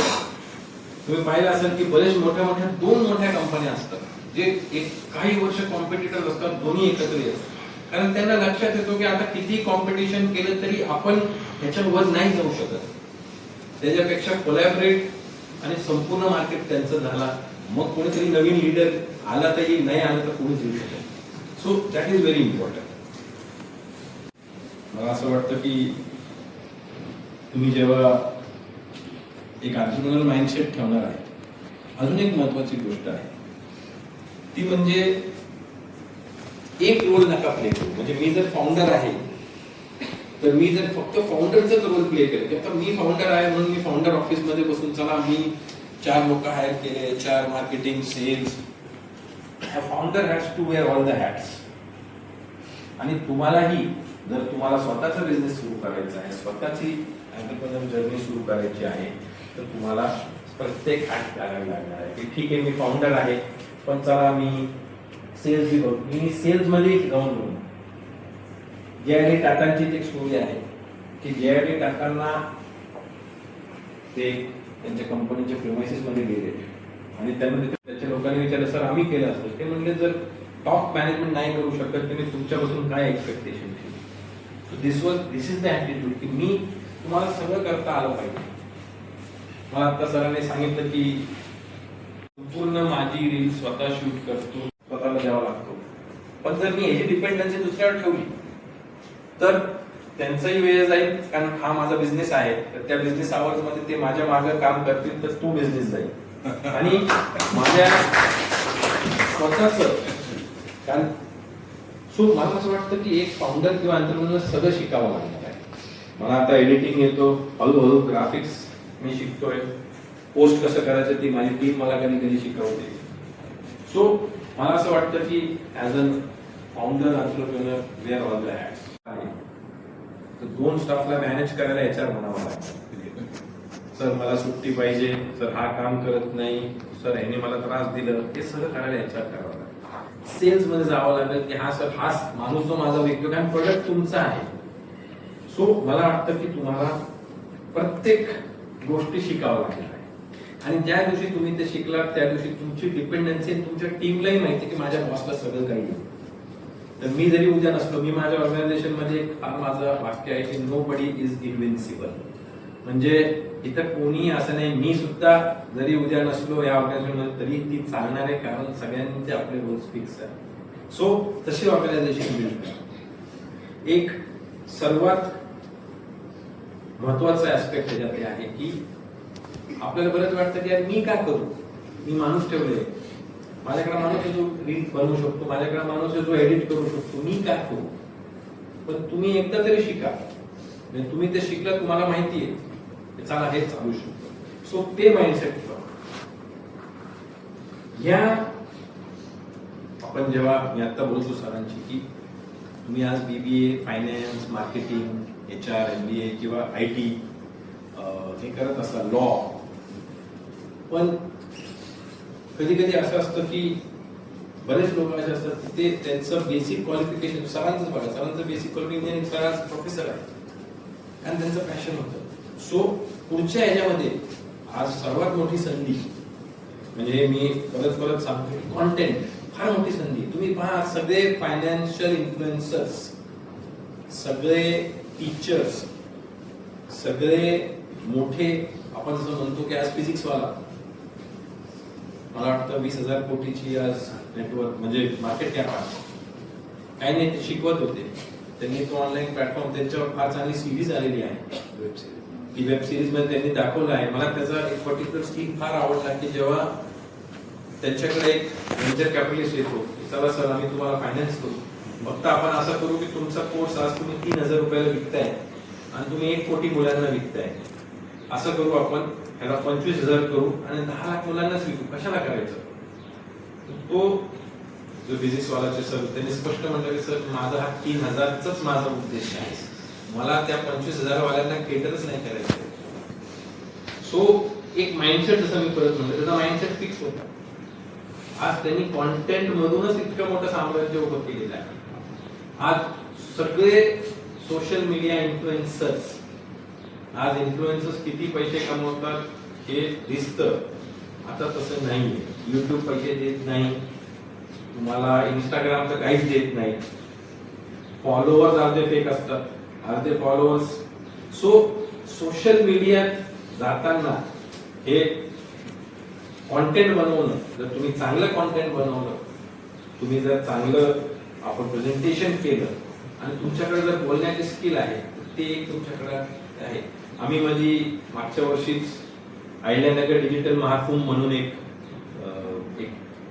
तुम्ही पाहिलं असेल की बरेच मोठ्या मोठ्या 2 मोठ्या कंपन्या असतात जे एक काही वर्ष कॉम्पिटिटर असतात, दोन्ही एकत्र येतात. कारण त्यांना लक्षात येतो की आता किती कॉम्पिटिशन केलं तरी आपण ह्याच्यावर नाही जाऊ शकत. त्याच्यापेक्षा कोलॅबरेट आणि संपूर्ण मार्केट त्यांचं झाला, मग कोणीतरी नवीन लीडर आला तर येईल, नाही आला तर कोणीच येऊ शकत. So that is very important. मला असं वाटतं की तुम्ही जेव्हा एक एंटरप्रेन्योर माइंडसेट ठेवणार आहे, अजून एक महत्वाची गोष्ट आहे ती म्हणजे एक रोल नका प्ले करू. म्हणजे मी जर फाउंडर आहे तर मी जर फक्त फाउंडरचाच रोल प्ले केलं, आता मी फाउंडर आहे म्हणून मी फाउंडर ऑफिस मध्ये बसून चला मी 4 लोक हायर केले, 4 marketing, sales. Founder has to wear all the hats. आणि तुम्हालाही जर तुम्हाला स्वतःचा बिझनेस सुरू करायचा आहे, स्वतःची एंटरप्रेन्योर जर्नी सुरू करायची आहे, तर तुम्हाला प्रत्येक हॅट घालावी लागणार आहे. की ठीक आहे मी फाउंडर आहे, पण चला मी सेल्स बी करू. मी सेल्स मध्ये जाऊन बघू. जे.आय.डी. टाटांची एक स्टोरी आहे की जे.आय.डी. टाटांना ते त्यांच्या कंपनीच्या प्रिमायसेस मध्ये गेले आणि त्यांना त्याच्या लोकांनी विचारलं सर आम्ही केलं असतं. ते म्हणले जर टॉप मॅनेजमेंट नाही करू शकत तर मी तुमच्यापासून काय एक्सपेक्टेशन ठेवू. So this is the attitude की मी तुम्हाला सगळं करता आलं पाहिजे. मला आता सरांनी सांगितलं की संपूर्ण माझी रील स्वतः शूट करतो, स्वतःला द्यावा लागतो. पण जर मी ह्याची डिपेंडन्सी दुसऱ्यावर ठेवली तर त्यांचाही वेळ जाईल, कारण हा माझा बिझनेस आहे. तर त्या बिझनेस आवर्स मध्ये ते माझ्या मागे काम करतील, तर तो बिझनेस जाईल. आणि माझ्या स्वतःच कारण सो मला असं वाटतं की एक फाउंडर किंवा एंटरप्रेन्योर सगळं शिकावं लागणार आहे. मला आता एडिटिंग येतो, हळूहळू ग्राफिक्स मी शिकतोय, पोस्ट कसं करायचं ती माझी टीम मला कधी कधी शिकवते. सो मला असं वाटतं की as a founder entrepreneur we are all the hats आहे. तर 2 स्टाफला मॅनेज करायला याच्यावर म्हणावं लागतं. सर मला सुट्टी पाहिजे, सर हा काम करत नाही, सर ह्याने मला त्रास दिलं, हे सगळं करायला याच्यावर करावं लागतं. सेल्स मध्ये जावं लागेल की हा सर हाच माणूस जो माझा विकतो, कारण प्रोडक्ट तुमचा आहे. सो मला वाटतं की तुम्हाला प्रत्येक गोष्टी शिकावं लागणार आहे. आणि ज्या दिवशी तुम्ही ते शिकलात त्या दिवशी तुमची डिपेंडन्सी तुमच्या टीमलाही माहिती की माझ्या बॉसला सगळं काही आहे. तर मी जरी उद्या नसलो, मी माझ्या ऑर्गनायझेशन मध्ये हा माझं वाक्य आहे की नो बडी इज इनविन्सिबल. म्हणजे इथं कोणी असं नाही, मी सुद्धा जरी उद्या नसलो या ऑर्गनायझेशन मध्ये तरी ती चालणार आहे, कारण सगळ्यांचे आपले रोल्स फिक्स आहे. सो तशी ऑर्गनायझेशन बिल्ड करा. एक सर्वात महत्वाचा ऍस्पेक्ट त्याच्यात हे आहे की आपल्याला बरंच वाटतं की यार मी काय करू, मी माणूस ठेवले, माझ्याकडे माणूस आहे जो रील बनवू शकतो, माझ्याकडे माणूस आहे जो एडिट करू शकतो, मी काय करू. पण तुम्ही एकदा तरी शिका, म्हणजे तुम्ही ते शिकलं, तुम्हाला माहिती आहे चला हे चालू शकतो. सो ते माइंडसेट या आपण जेव्हा मी आता बोलतो सरांची की तुम्ही आज BBA, finance, marketing, HR, MBA किंवा IT हे करत असाल, लॉ, पण कधी कधी असं असतं की बरेच लोक असे असतात की ते त्यांचं बेसिक क्वालिफिकेशन, सरांचं बघा, सरांचं बेसिक क्वालिफिकेशन सरांचं प्रोफेसर आहे आणि त्यांचं पॅशन होतं. सो पुढच्या ह्याच्यामध्ये आज सर्वात मोठी संधी म्हणजे मी परत परत सांगतो, कॉन्टेंट फार मोठी संधी. तुम्ही पहा सगळे फायनान्शियल इन्फ्लुएन्सर्स, सगळे टीचर्स, सगळे मोठे आपण जसं म्हणतो की आज फिजिक्स वाला, मला वाटतं 20,000 कोटीची आज नेटवर्क म्हणजे मार्केट कॅप आहे. काही नाही ते शिकवत होते, त्यांनी तो ऑनलाईन प्लॅटफॉर्म, त्यांच्यावर फार चांगली सिरीज आलेली आहे वेब सिरीज. ती वेब सिरीज मध्ये त्यांनी दाखवलं आहे. मला त्याचा एक पर्टिक्युलर स्कीम फार आवडला की जेव्हा त्यांच्याकडे एक व्हेंचर कॅपिटलिस्ट येतो, चला सर आम्ही तुम्हाला फायनान्स करू, फक्त आपण असं करू की तुमचा कोर्स आज तुम्ही 3,000 रुपयाला विकताय आणि तुम्ही 1 कोटी मुलांना विकताय, असं करू आपण, ह्याला 25,000 करू आणि 10 लाख मुलांनाच विकू. कशाला करायचं. तो जो बिझनेस वालाचे सर त्यांनी स्पष्ट म्हटलं की सर माझा हा 3,000चाच माझा उद्देश आहे, मला त्या 25,000 वाल्यांना केटरच नाही करायचं. सो एक माइंडसेट, जसं मी परत म्हणतो, त्याचा माइंडसेट फिक्स होता. आज त्यांनी कॉन्टेंट मधूनच इतकं मोठं साम्राज्य उभं केलेलं आहे. आज सगळे सोशल मीडिया इन्फ्लुएन्सर्स, आज इन्फ्लुएन्सर्स किती पैसे कमवतात हे दिसतं. आता तसं नाहीये. युट्यूब पैसे देत नाही तुम्हाला, इंस्टाग्राम तर काहीच देत नाही. फॉलोअर्स अर्धे फेक असतात, अर्धे फॉलोअर्स. सो सोशल मीडियात जाताना हे कॉन्टेंट बनवणं, जर तुम्ही चांगलं कॉन्टेंट बनवलं, तुम्ही जर चांगलं आपण प्रेझेंटेशन केलं आणि तुमच्याकडे जर बोलण्याची स्किल आहे, ते एक तुमच्याकडे आहे. आम्ही मागच्या वर्षीच अहिल्यानगर डिजिटल महाकुंभ म्हणून एक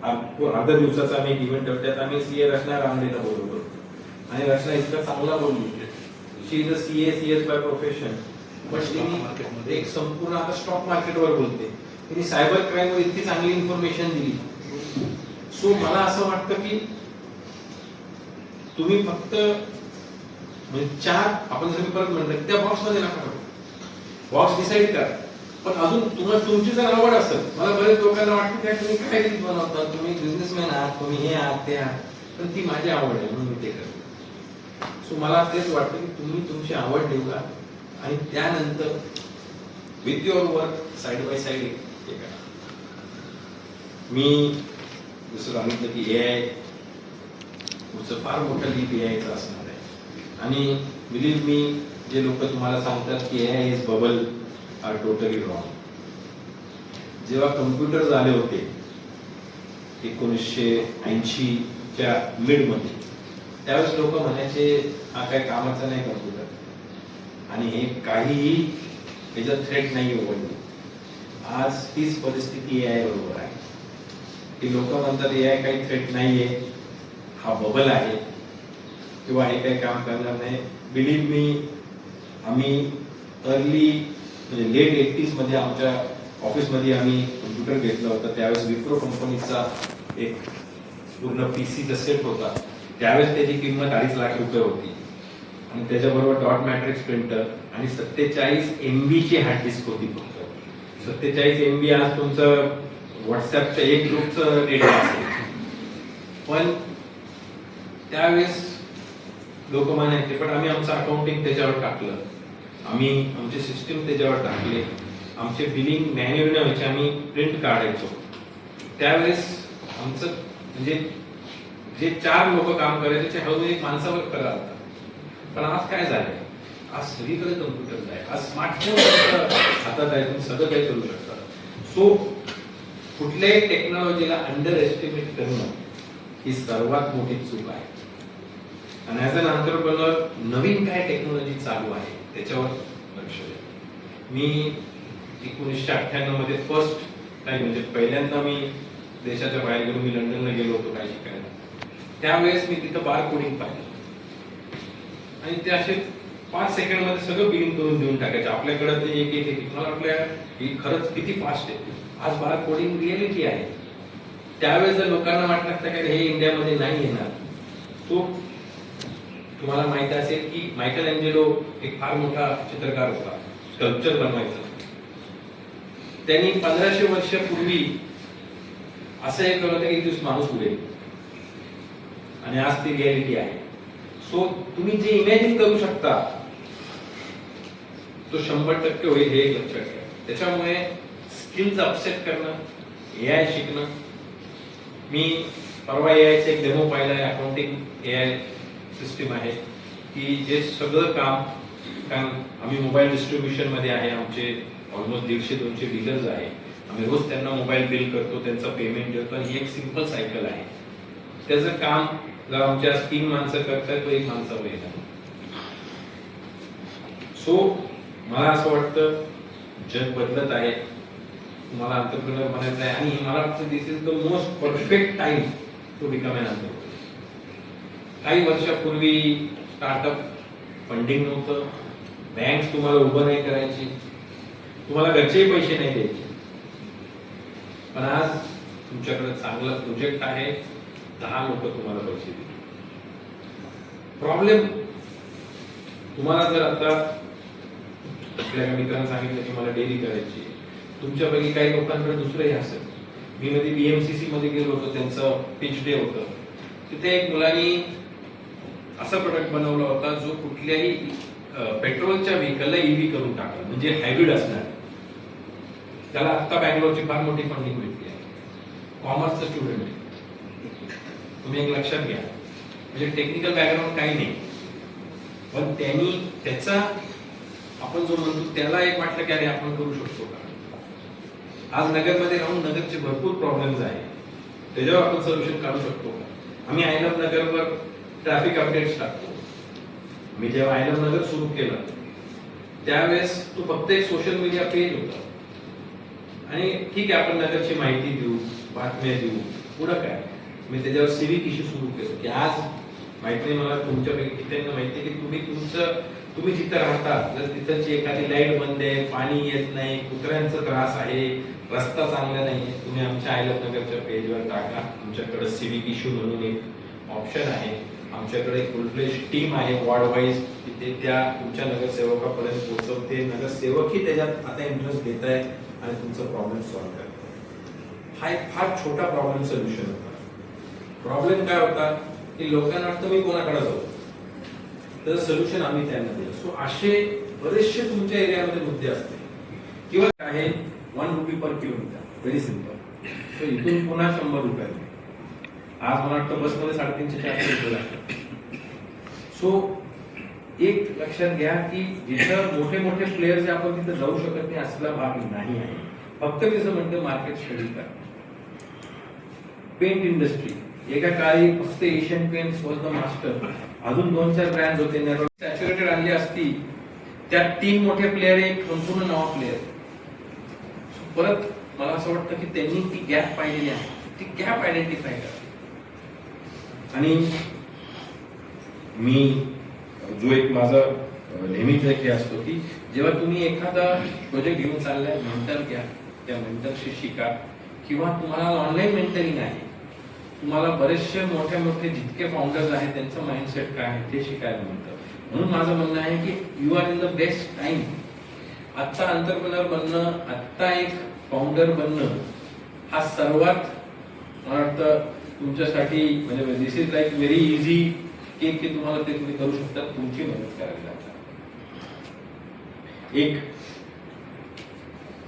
अर्ध्या दिवसाचा आम्ही एक इव्हेंट ठेवतो. त्यात आम्ही CA रचना रामडेला बोलवतो आणि रचना इतका चांगला बोलली. She is a CS by profession, but तिने एक संपूर्ण आता स्टॉक मार्केटवर बोलते. तिने सायबर क्राईम वर इतकी चांगली इन्फॉर्मेशन दिली. सो मला असं वाटतं की तुम्ही फक्त म्हणजे 4 आपण जर परत म्हणलं त्या बॉक्स मध्ये नका करू, बॉक्स डिसाईड करा. पण अजून तुम्हाला तुमची जर आवड असेल, मला बरेच लोकांना वाटतं की तुम्ही काय रीत बनवता, तुम्ही बिझनेसमॅन आहात, तुम्ही हे आहात ते आहात, पण ती माझी आवड आहे म्हणून मी ते करतो. सो मला तेच वाटतं की तुम्ही तुमची आवड निवडा आणि त्यानंतर with your work side by side हे करा. मी जसं सांगितलं की AI पुढचं फार मोठं लीप AIचं असणार आहे. आणि बिलीव्ह मी, जे लोक तुम्हाला सांगतात की AI is bubble are totally wrong. जेव्हा कम्प्युटर्स आले होते 1980च्या मिडमध्ये. त्यावेळेस लोक म्हणायचे हा काही कामाचा नाही कम्प्युटर आणि हे काहीही याचा थ्रेट नाही उघडली. आज तीच परिस्थिती AI बरोबर आहे की लोक म्हणतात AI काही थ्रेट नाहीये, हा बबल आहे किंवा हे काही काम करणार नाही. बिलीव्ह मी, आम्ही अर्ली म्हणजे लेट 80s मध्ये आमच्या ऑफिसमध्ये आम्ही कम्प्युटर घेतला होता. त्यावेळेस विप्रो कंपनीचा एक पूर्ण पीसीचा सेट होता. त्यावेळेस त्याची किंमत 2.5 लाख रुपये होती आणि त्याच्याबरोबर डॉट मॅट्रिक्स प्रिंटर आणि 47 MB ची हार्ड डिस्क होती फक्त. 47 MB आज तुमचं व्हॉट्सअपच्या एक ग्रुपचं डेटा असेल. पण त्यावेळेस लोक म्हणायचे पण आम्ही आमचं अकाउंटिंग त्याच्यावर टाकलं, आम्ही आमचे सिस्टीम त्याच्यावर टाकले, आमचे बिलिंग मॅन्युअल व्हायचे, आम्ही प्रिंट काढायचो. त्यावेळेस आमचं म्हणजे जे 4 लोक काम करायचे ते हळूहळू एक माणसावर करा. पण आज काय झालंय, आज सगळीकडे कम्प्युटर आहे, आज स्मार्टफोन हातात आहे, तुम्ही सगळं काही करू शकता. सो कुठल्याही टेक्नॉलॉजीला अंडर एस्टिमेट करणं ही सर्वात मोठी चूक आहे. आणि ॲज अन एंटरप्रेन्योर नवीन काय टेक्नॉलॉजी चालू आहे त्याच्यावर लक्ष द्या. मी 1998 मध्ये फर्स्ट टाइम म्हणजे पहिल्यांदा मी देशाच्या बाहेर गेलो, मी लंडनला गेलो होतो काय शिकायला. त्यावेळेस मी तिथं बार कोडिंग पाहिलं आणि ते असे 5 सेकंड मध्ये सगळं बिलिंग करून देऊन टाकायचे. आपल्याकडे ते एक मला वाटलं की खरंच किती फास्ट आहे. आज बार कोडिंग रिअलिटी आहे. त्यावेळेस जर लोकांना वाटलं असतं की हे इंडियामध्ये नाही येणार, तो तुम्हाला माहिती असेल की मायकल एंजेलो एक फार मोठा चित्रकार होता, स्कल्पचर बनवायचा. त्यांनी 1500 वर्षापूर्वी असं एक कळलं की दिवस माणूस उडेल आणि आज ती रिअलिटी आहे. सो तुम्ही जे इमॅजिन करू शकता तो 100% होईल हे एक लक्षात ठेवा. त्याच्यामुळे स्किल्स अपसेट करणं, AI शिकणं. मी परवा AIचा एक डेमो पाहिला आहे. अकाउंटिंग AI सिस्टीम आहे की जे सगळं काम, कारण आम्ही मोबाईल डिस्ट्रीब्युशन मध्ये आहे, आमचे ऑलमोस्ट 150-200 डीलर्स आहे. आम्ही रोज त्यांना मोबाईल बिल करतो, त्यांचं पेमेंट देतो आणि ही एक सिंपल सायकल आहे. त्याचं काम जर आमच्या 3 माणसं करतात तो 1 माणसावर येणार. सो मला असं वाटतं जग बदलत आहे, तुम्हाला एंटरप्रेन्योर बनायचं आहे आणि मला वाटतं this is the most perfect time to become an entrepreneur. काही वर्षापूर्वी स्टार्टअप फंडिंग नव्हतं, बँक तुम्हाला उभं नाही करायची, तुम्हाला घरचेही पैसे नाही द्यायचे. पण आज तुमच्याकडे चांगला प्रोजेक्ट आहे, 10 लोक तुम्हाला पैसे देतील. प्रॉब्लेम तुम्हाला जर आता आपल्या मित्रांनी सांगितलं की मला डेअरी करायची, तुमच्यापैकी काही लोकांकडे दुसरंही असेल. मी मध्ये BMCC मध्ये गेलो होतो, त्यांचं पिच डे होतं. तिथे एक मुलांनी असा प्रोडक्ट बनवला होता जो कुठल्याही पेट्रोलच्या व्हेकलला EV करून टाकला, म्हणजे हायब्रिड असणार. त्याला आता बँगलोरची फार मोठी फंडिंग भेटली आहे. कॉमर्सचा स्टुडंट आहे. तुम्ही एक लक्षात घ्या, म्हणजे टेक्निकल बॅकग्राऊंड काही नाही, पण त्यांनी त्याचा आपण जो म्हणतो त्याला एक वाटलं की अरे आपण करू शकतो का. आज नगरमध्ये राहून नगरचे भरपूर प्रॉब्लेम्स आहेत, त्याच्यावर आपण सोल्युशन काढू शकतो का. आम्ही आय लव्ह नगरवर ट्रॅफिक अपडेट्स टाकतो. मी जेव्हा आय लव्ह नगर सुरू केलं त्यावेळेस तो फक्त एक सोशल मीडिया पेज होता आणि ठीक आहे आपण नगरची माहिती देऊ, बातम्या देऊ, पुढं काय. मी त्याच्यावर सिविक इश्यू सुरू केलं की आज माहिती नाही मला तुमच्यापैकी कित्यांना माहिती आहे की तुम्ही जिथं राहता जर तिथंची एखादी लाईट बंद आहे, पाणी येत नाही, कुत्र्यांचा त्रास आहे, रस्ता चांगला नाही, तुम्ही आमच्या आय लव्ह नगरच्या पेजवर टाका. आमच्याकडे सिविक इश्यू म्हणून एक ऑप्शन आहे, आमच्याकडे एक फुल फ्लेज टीम आहे वॉर्ड वाईज, तिथे त्या तुमच्या नगरसेवकापर्यंत पोहोचवते. नगरसेवकही त्याच्यात आता इंटरेस्ट घेत आहे आणि तुमचा प्रॉब्लेम सॉल्व्ह करतो. हा एक फार छोटा प्रॉब्लेम सोल्युशन होता. प्रॉब्लेम काय होता की लोकांना वाटतं मी कोणाकडे जाऊ, तर सोल्युशन आम्ही त्यांना दिलं. सो असे बरेचसे तुमच्या एरियामध्ये मुद्दे असते किंवा आहे 1 रुपी पर किलोमीटर, व्हेरी सिंपल. सो इथून पुन्हा 100 रुपये. आज मला वाटतं बसमध्ये 350-400 रुपये लागतात. सो एक लक्षात घ्या की जिथं मोठे मोठे प्लेयर्स आपण तिथे जाऊ शकत नाही असला भाग नाही आहे. फक्त तिचं म्हणतं मार्केट स्टडी करा. पेंट इंडस्ट्री, एका काळी फक्त Asian paints was the master. अजून 2-4 ब्रँड होते, नेरो सॅच्युरेटेड आणली असती, त्यात 3 मोठे प्लेयर, एक संपूर्ण नवा प्लेयर. परत मला असं वाटतं की त्यांनी ती गॅप पाहिलेली आहे, ती गॅप आयडेंटिफाय करा. आणि मी जो एक माझा नेहमीच एक हे असतो की जेव्हा तुम्ही एखादा प्रोजेक्ट घेऊन चाललाय, मेंटर घ्या, त्या मेंटरशी शिका, किंवा तुम्हाला ऑनलाईन मेंटरिंग आहे, तुम्हाला बरेचसे मोठे जितके फाउंडर्स आहेत त्यांचं माइंडसेट काय आहे ते शिकायला मिळतं. म्हणून माझं म्हणणं आहे की you are in the best time. आत्ता एंटरप्रेन्योर बनणं, आत्ता एक फाउंडर बनणं हा सर्वात मला वाटतं तुमच्यासाठी म्हणजे this is like very easy cake की तुम्हाला ते तुम्ही करू शकता, तुमची मेहनत करावी लागतात. एक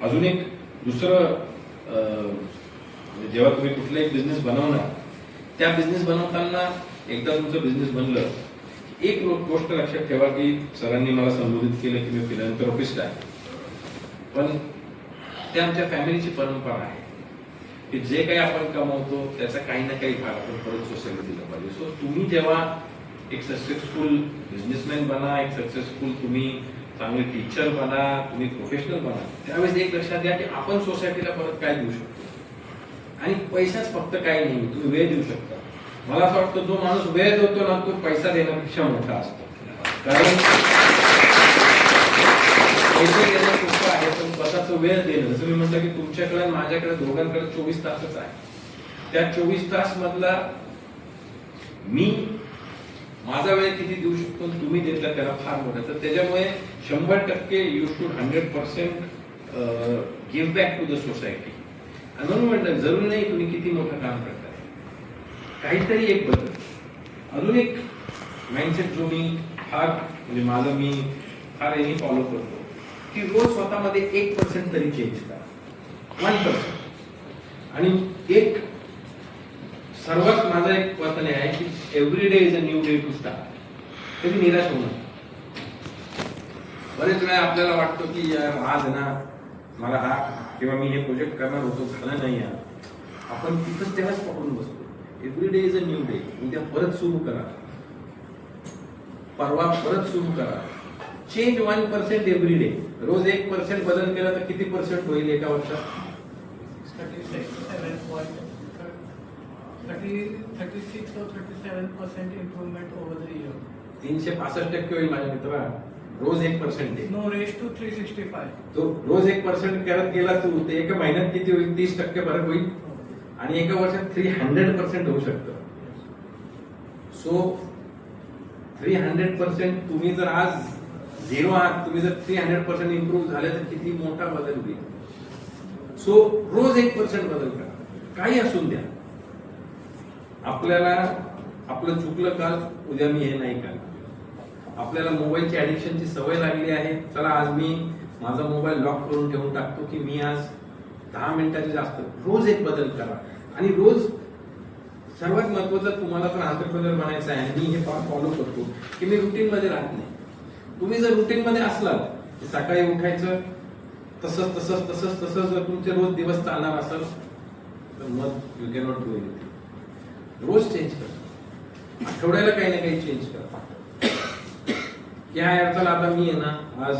अजून एक दुसरं जेव्हा तुम्ही कुठलाही बिझनेस बनवणार, त्या बिझनेस बनवताना एकदा तुमचं बिझनेस बनलं, एक गोष्ट लक्षात ठेवा की सरांनी मला संबोधित केलं की मी फिलॅन्थ्रोपिस्ट आहे, पण ते आमच्या फॅमिलीची परंपरा आहे की जे काही आपण कमवतो त्याचा काही ना काही भाग आपण परत सोसायटी दिला पाहिजे. सो तुम्ही जेव्हा एक सक्सेसफुल बिझनेसमॅन बना, एक सक्सेसफुल तुम्ही चांगले टीचर बना, तुम्ही प्रोफेशनल बना, त्यावेळेस एक लक्षात घ्या की आपण सोसायटीला परत काय देऊ शकतो. आणि पैसाच फक्त काही नाही, तुम्ही वेळ देऊ शकता. मला असं वाटतं जो माणूस वेळ देतो ना तो पैसा देण्यापेक्षा मोठा असतो. कारण पैसे देणं सोपं आहे, पण स्वतःचा वेळ देणं, जसं मी म्हटलं की तुमच्याकडे माझ्याकडे दोघांकडे 24 तासच आहे. त्या 24 तास मधला मी माझा वेळ किती देऊ शकतो तुम्ही देता त्याला फार मोठा. तर त्याच्यामुळे 100% you should 100% give back to the society. आणि म्हणून म्हटलं जरूर नाही तुम्ही किती मोठं काम करताय, काहीतरी एक बदल. अजून एक माइंडसेट जो मी फार म्हणजे माझं मी फार हे फॉलो करतो की रोज स्वतःमध्ये 1% तरी चेंज करा, 1%. आणि एक सर्वात माझा एक वचन आहे की every day is a new day to start. कधी निराश होऊ नका. बरेच वेळा आपल्याला वाटतं की यार आज ना मला हा किंवा मी हे प्रोजेक्ट करणार होतो, झालं नाही यार, आपण तिथंच तेव्हाच पकडून बसतो. Every day is a new day. उद्या परत सुरू करा, परवा परत सुरू करा. Change 1% every day. रोज 1% बदल केला तर किती पर्सेंट होईल एका वर्षात? 36 or 37% improvement over the year. 365% होईल माझ्या मित्रा. रोज 1% आहे. No, raised to 365. तो रोज 1% करत गेला तू, ते एका महिन्यात किती होईल? 30% फरक होईल. आणि एका वर्षात 300% होऊ शकतं. सो 300% तुम्ही जर आज 0 आहात, तुम्ही जर 300% इम्प्रूव्ह झाले तर किती मोठा बदल होईल. सो रोज 1% बदल करा, काही असून द्या. आपल्याला आपलं चुकलं काल, उद्या मी हे नाही करणार. आपल्याला मोबाईलची ऍडिक्शनची सवय लागली आहे. चला आज मी माझा मोबाईल लॉक करून ठेवून टाकतो की मी आज 10 मिनिटाचे जास्त. रोज एक बदल करा. आणि रोज सर्वात महत्वाचं तुम्हाला पण एंटरप्रेन्योर बनायचं आहे. मी हे फॉलो करतो की मी रुटीन मध्ये राहत नाही. तुम्ही जर रुटीन मध्ये असलात, सकाळी उठायचं तसंच तसंच तसंच तसंच जर तुमचे रोज दिवस चालणार असेल तर मग यू कॅनॉट डू एनिथिंग. रोज चेंज करा, आठवड्याला काही ना काही चेंज करा. या अर्थाला आता मी आहे ना आज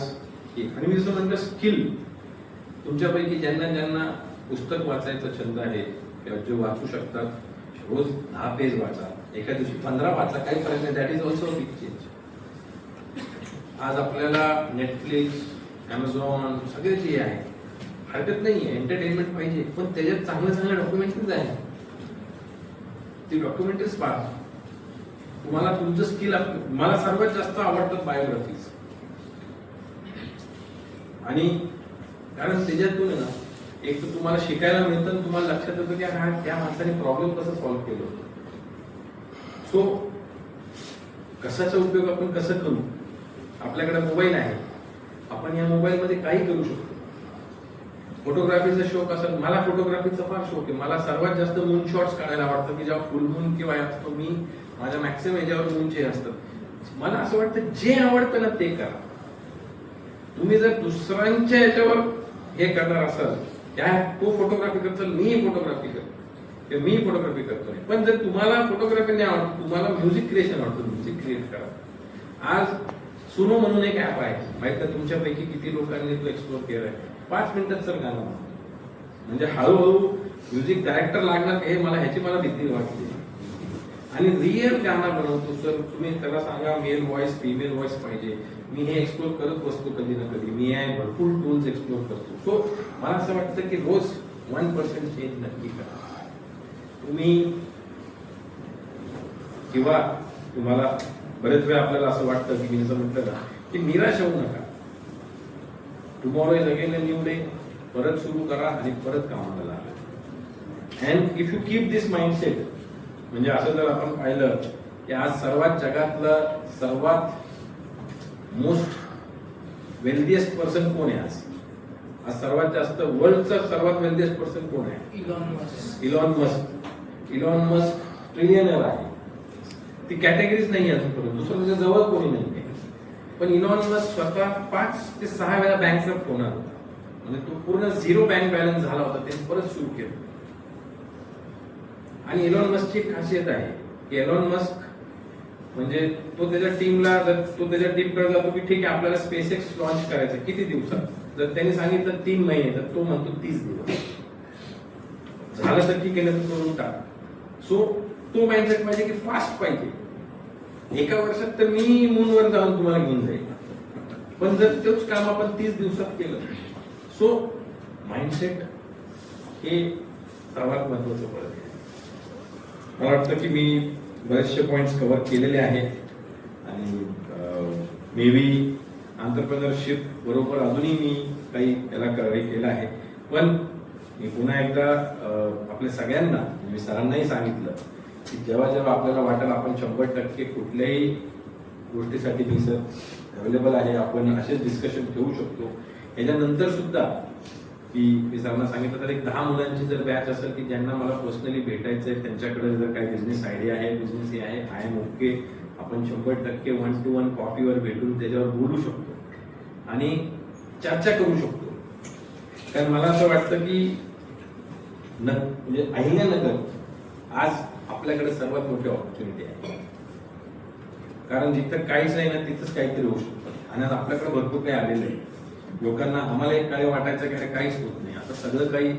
आणि मी जसं म्हटलं स्किल, तुमच्यापैकी ज्यांना ज्यांना पुस्तक वाचायचा छंद आहे किंवा जे वाचू शकतात, रोज 10 पेज वाचा, एका दिवशी 15 वाचा, काही फरक नाही. That is also a big change. आज आपल्याला नेटफ्लिक्स, अमेझॉन सगळे जे आहे हरकत नाही आहे, एंटरटेनमेंट पाहिजे, पण त्याच्यात चांगलं चांगलं डॉक्युमेंटरीज आहे. ती डॉक्युमेंटरीज पहा. तुम्हाला तुमचं स्किल, मला सर्वात जास्त आवडतात बायोग्राफीज. आणि कारण त्याच्यातून ना एक तर तुम्हाला शिकायला मिळतं, तुम्हाला लक्षात येतं की हा त्या माणसाने प्रॉब्लेम कसं सॉल्व्ह केलं होतं. सो कशाचा उपयोग आपण कसं करू. आपल्याकडे मोबाईल आहे, आपण या मोबाईल मध्ये काही करू शकतो. फोटोग्राफीचा शौक असेल, मला फोटोग्राफीचा फार शौक आहे. मला सर्वात जास्त मून शॉट्स काढायला आवडतं की जेव्हा फुल मून किंवा असतो, मी माझ्या मॅक्सिमम याच्यावर मूनचे असतात. मला असं वाटतं जे आवडतं ना ते करा. तुम्ही जर दुसऱ्यांच्या याच्यावर हे करणार असाल, त्या तो फोटोग्राफी करताल, मी फोटोग्राफी करतो, की मी फोटोग्राफी करतो नाही. पण जर तुम्हाला फोटोग्राफी नाही आवडत, तुम्हाला म्युझिक क्रिएशन आवडतं, म्युझिक क्रिएट करा. आज सुनो म्हणून एक ऍप आहे, माहित आहे तुमच्यापैकी किती लोकांनी तो एक्सप्लोर केला आहे. 5 मिनिटात सर गाणं म्हणतो. म्हणजे हळूहळू म्युझिक डायरेक्टर लागणार हे ह्याची मला भीती वाटते. आणि रिअल गाणं बनवतो सर. तुम्ही त्याला सांगा मेल व्हॉइस फिमेल व्हॉइस पाहिजे, मी हे एक्सप्लोर करत बसतो कधी ना कधी. मी आहे भरपूर टूल्स एक्सप्लोर करतो. सो मला असं वाटतं की रोज 1% चेंज नक्की करा तुम्ही. किंवा तुम्हाला बरेच वेळा आपल्याला असं वाटतं की मी जसं म्हटलं ना की निराश होऊ नका. Tomorrow is again a new day. परत सुरू करा आणि परत कामाला लागा. And if you keep this mindset, म्हणजे असं जर आपण पाहिलं की आज सर्वात जगातलं सर्वात मोस्ट वेल्थिएस्ट पर्सन कोण आहे आज सर्वात जास्त वर्ल्डचा सर्वात वेल्थिएस्ट पर्सन कोण आहे? Elon Musk. Elon Musk trillionaire आहे. ती कॅटेगरीज नाही अजूनपर्यंत, दुसरं त्याच्या जवळ कोणी नाही आहे. पण इलॉन मस्क स्वतः 5 ते 6 वेळा बँकरप्ट होणार होता. म्हणजे तो पूर्ण 0 बँक बॅलन्स झाला होता, त्याने परत सुरू केलं. आणि एलॉन मस्कची एक खासियत आहे की एलॉन मस्क म्हणजे तो त्याच्या टीमला, जर तो त्याच्या टीमकडे जातो की ठीक आहे आपल्याला स्पेस एक्स लॉन्च करायचं किती दिवसात, जर त्यांनी सांगितलं 3 महिने तर तो म्हणतो 30 दिवस. झालं तर ठीक आहे, तर करून टाक. सो तो माइंडसेट पाहिजे की फास्ट पाहिजे. 1 वर्षात तर मी मूनवर जाऊन तुम्हाला घेऊन जाईल, पण जर तोच काम आपण 30 दिवसात केलं. सो माइंडसेट हे सर्वात महत्वाचं पडत आहे. मला वाटतं की मी बरेचसे पॉइंट्स कव्हर केलेले आहेत आणि मे बी एंटरप्रेन्योरशिप बरोबर अजूनही मी काही याला कव्हर केलं आहे. पण मी पुन्हा एकदा आपल्या सगळ्यांना, मी सरांनाही सांगितलं की जेव्हा जेव्हा आपल्याला वाटेल आपण 100% कुठल्याही गोष्टीसाठी मी सर अवेलेबल आहे, आपण असेच डिस्कशन ठेवू शकतो. याच्यानंतर सुद्धा की मी सरांना सांगितलं तर एक 10 मुलांची जर बॅच असेल की ज्यांना मला पर्सनली भेटायचं आहे, त्यांच्याकडे जर काही बिझनेस आयडिया आहे, बिझनेस हे आहे, आय एम ओके. आपण 100% 1-to-1 कॉफीवर भेटून त्याच्यावर बोलू शकतो आणि चर्चा करू शकतो. कारण मला असं वाटतं की म्हणजे अहिल्यानगर आज आपल्याकडे सर्वात मोठी ऑपॉर्च्युनिटी आहे. कारण जिथं काहीच नाही ना तिथंच काहीतरी होऊ शकतं. आणि आज आपल्याकडे भरपूर काही आलेलं आहे. लोकांना आम्हाला एक काय वाटायचं की काहीच होत नाही, आता सगळं काही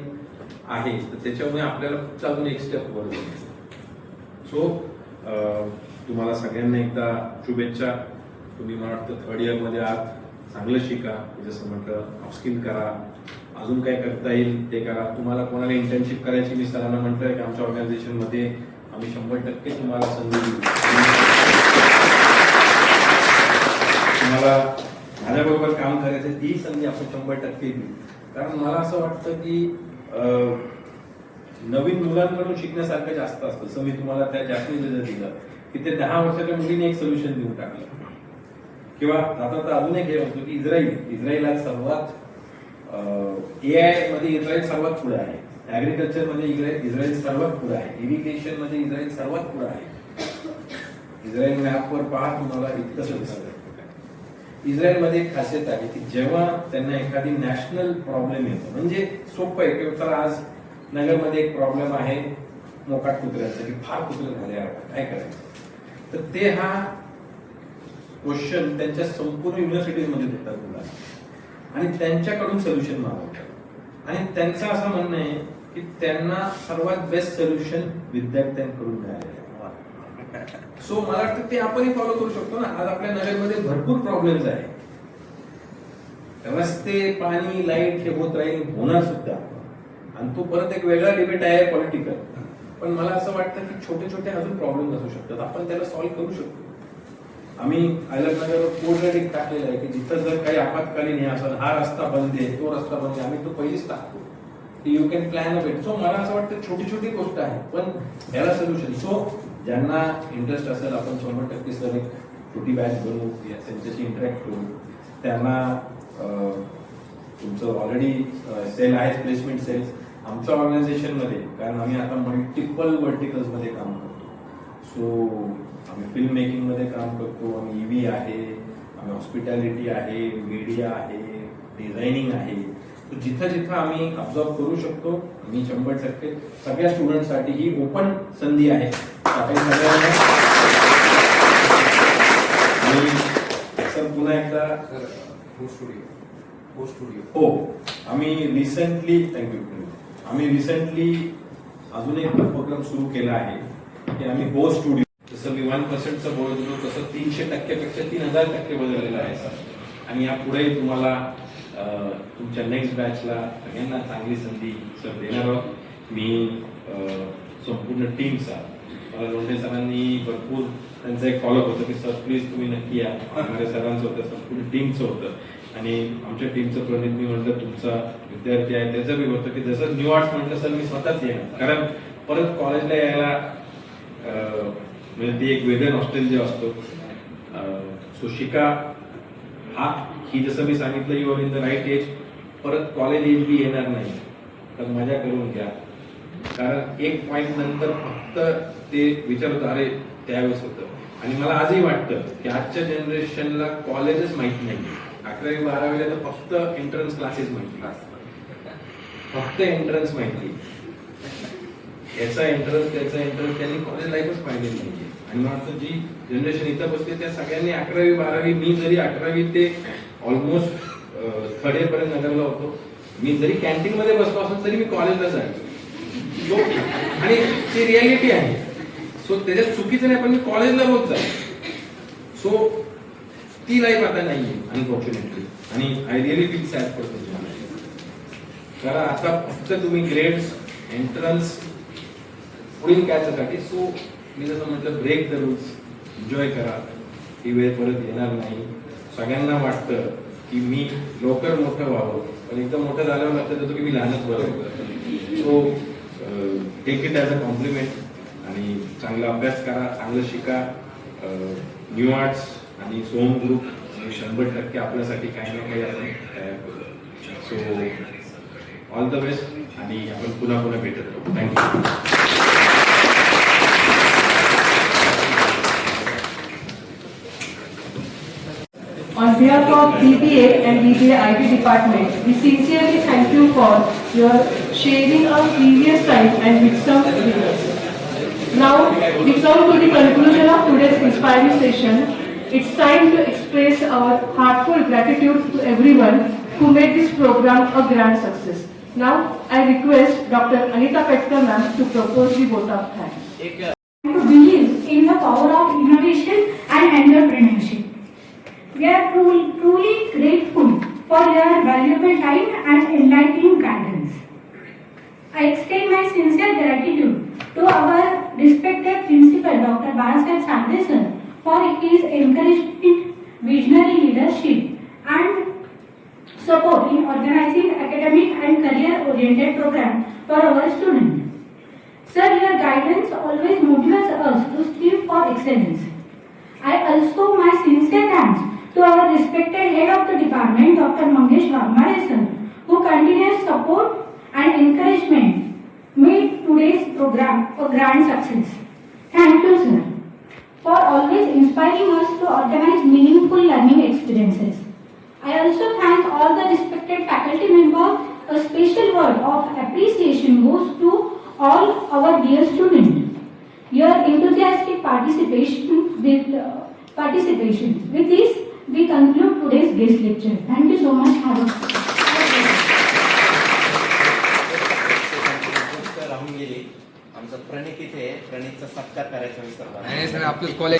आहे, तर त्याच्यामुळे आपल्याला फक्त अजून एक स्टेप वर जायचं. सो तुम्हाला सगळ्यांना एकदा शुभेच्छा. तुम्ही मला वाटतं 3rd इयर मध्ये आहात, चांगलं शिका, जसं म्हटलं अपस्किल करा, अजून काय करता येईल ते करा. तुम्हाला कोणाला इंटर्नशिप करायची, मी सरांना म्हटलंय की आमच्या ऑर्गनायझेशन मध्ये आम्ही 100% तुम्हाला संधी देऊ. तुम्हाला माझ्याबरोबर काम करायचं ती संधी आपण 100% देऊ. कारण मला असं वाटतं की नवीन मुलांकडून शिकण्यासारखं जास्त असतं. असं मी तुम्हाला त्या जास्तीत दिलं की ते 10 वर्षाच्या मुलीने एक सोल्युशन देऊन टाकलं. किंवा आता अजून एक हे होतं की इस्रायल आज सर्वात AI मध्ये इस्रायल सर्वात पुढे आहे. ऍग्रिकल्चर मध्ये इस्रायल सर्वात पुढे आहे. इरिगेशन मध्ये इस्रायल सर्वात पुढे आहे. इस्रायल मॅपवर पहा तुम्हाला इतकंच दिसतं. इस्रायलमध्ये एक खासियत आहे की जेव्हा त्यांना एखादी नॅशनल प्रॉब्लेम येतो, म्हणजे सोपं आहे की तर आज नगरमध्ये एक प्रॉब्लेम आहे मोकाट कुत्र्याचा की फार कुत्रे झाले, काय करायचं, तर ते हा क्वेश्चन त्यांच्या संपूर्ण युनिव्हर्सिटीमध्ये देतात मुलांना आणि त्यांच्याकडून सोल्युशन मागवतात. आणि त्यांचं असं म्हणणं आहे की त्यांना सर्वात बेस्ट सोल्युशन विद्यार्थ्यांकडून मिळालेलं आहे. सो मला वाटतं ते आपणही फॉलो करू शकतो ना. आज आपल्या नगरमध्ये भरपूर प्रॉब्लेम्स आहे, रस्ते, पाणी, लाईट हे होत राहील, होणार सुद्धा. आणि तो परत एक वेगळा डिबेट आहे पॉलिटिकल. पण मला असं वाटतं की छोटे छोटे अजून प्रॉब्लेम असू शकतात, आपण त्याला सॉल्व्ह करू शकतो. आम्ही अहिल्यानगरवर कोड रेडिंग टाकलेलं आहे की जिथं जर काही आपत्कालीन हे असेल, हा रस्ता बंद आहे, तो रस्ता बंद आहे, आम्ही तो पहिलीच टाकतो की you can plan a bet. So मला असं वाटतं छोटी छोटी गोष्ट आहे पण याला सोल्युशन. सो ज्यांना इंटरेस्ट असेल आपण 100% सर एक छोटी बॅच बनवू, त्यांच्याशी इंटरॅक्ट करू. त्यांना तुमचं ऑलरेडी सेल आहे, प्लेसमेंट सेल्स आमच्या ऑर्गनायझेशनमध्ये, कारण आम्ही आता मल्टिपल वर्टिकल्समध्ये काम करतो. सो आम्ही फिल्म मेकिंगमध्ये काम करतो, आम्ही EV आहे, आम्ही हॉस्पिटॅलिटी आहे, मीडिया आहे, डिझायनिंग आहे. So, जिथं जिथं आम्ही ऑब्झर्व करू शकतो मी 100% सगळ्या स्टुडंटसाठी ही ओपन संधी आहे. आपण सगळ्यांना आणि सर पुन्हा एकदा हो आम्ही रिसेंटली आम्ही रिसेंटली अजून एक उपक्रम सुरू केला आहे की आम्ही हो स्टुडिओ जसं मी 1%चं बोलत होतो तसं 300% 3000% बदललेलं आहे सर. आणि यापुढे तुम्हाला तुमच्या नेक्स्ट बॅचला सगळ्यांना चांगली संधी सर देणार आहोत. मी संपूर्ण टीमचा मला लोंढे सरांनी भरपूर त्यांचा एक फॉलोअप होतं की सर प्लीज तुम्ही नक्की या. माझ्या सरांचं होतं संपूर्ण टीमचं होतं आणि आमच्या टीमचं प्रणित मी म्हटलं तुमचा विद्यार्थी आहे त्याचं बी होतं की जसं न्यू आर्ट्स म्हटलं सर मी स्वतःच येणार कारण परत कॉलेजला यायला म्हणजे ती एक वेगळं नॉस्टॅल्जिया असतो. सो शिका ही जसं मी सांगितलं you are in the right age. परत कॉलेज एज बी येणार नाही तर मजा करून घ्या कारण एक पॉईंट नंतर फक्त ते विचारत अरे त्यावेळेस होतं. आणि मला आजही वाटतं की आजच्या जनरेशनला कॉलेजच माहित नाही. 11वी 12वीला तर फक्त एंट्रन्स क्लासेस माहिती फक्त एंट्रन्स माहिती याचा एंट्रन्स त्याचा एंट्रन्स त्यांनी कॉलेज लाईफच पाहिलेली नाहीये. आणि मला वाटतं जी जनरेशन इथं बसते त्या सगळ्यांनी 11वी 12वी मी जरी 11वी ते ऑलमोस्ट थर्ड इयर पर्यंत नगरला होतो. मी जरी कॅन्टीन मध्ये बसलो असेल तरी मी कॉलेजला जायचो आणि ती रियालिटी आहे. सो त्याच्यात चुकीचं नाही पण मी कॉलेजला रोज जायचो. सो ती लाईफ आता नाहीये अनफॉर्च्युनेटली आणि I really feel sad for कारण आता फक्त तुम्ही ग्रेड्स एंट्रन्स पुढील कॅचसाठी. सो मी जसं म्हटलं ब्रेक द रूल्स एन्जॉय करा. ही वेळ परत येणार नाही. सगळ्यांना वाटतं की मी लवकर मोठं व्हावं पण एकदम मोठं झाल्यावर लक्षात येतो की मी लहानच बरोबर. So take it as a compliment आणि चांगला अभ्यास करा चांगलं शिका. न्यू आर्ट्स आणि सोम ग्रुप 100% आपल्यासाठी काही ना काही आपण तयार करू. सो ऑल द बेस्ट आणि आपण पुन्हा पुन्हा भेटत राहू. Thank you. On behalf of BBA and BBA IT department, we sincerely thank you for your sharing of previous time and wisdom with us. Now, we come to the conclusion of today's inspiring session. It's time to express our heartfelt gratitude to everyone who made this program a grand success. Now, I request Dr. Anita Petkar ma'am to propose the vote of thanks. To believe in the power of innovation and entrepreneurship. We are truly grateful for your valuable time and enlightening guidance. I extend my sincere gratitude to our respected principal, Dr. Balasaheb Sandre sir, for his encouragement, visionary leadership, and support in organizing academic and career-oriented programs for our students. Sir, your guidance always motivates us to strive for excellence. I also my sincere thanks to our respected head of the department, Dr. Mangesh Wagmare sir, who continuous support and encouragement made today's program a grand success. Thank you, sir, for always inspiring us to organize meaningful learning experiences. I also thank all the respected faculty members. A special word of appreciation goes to all our dear students. Your enthusiastic participation. With this, we conclude today's guest lecture. Thank you so much. राहून गेली आमचं प्रणित इथे प्रणितचा सत्कार करायचा विसरला. Sir आपलं college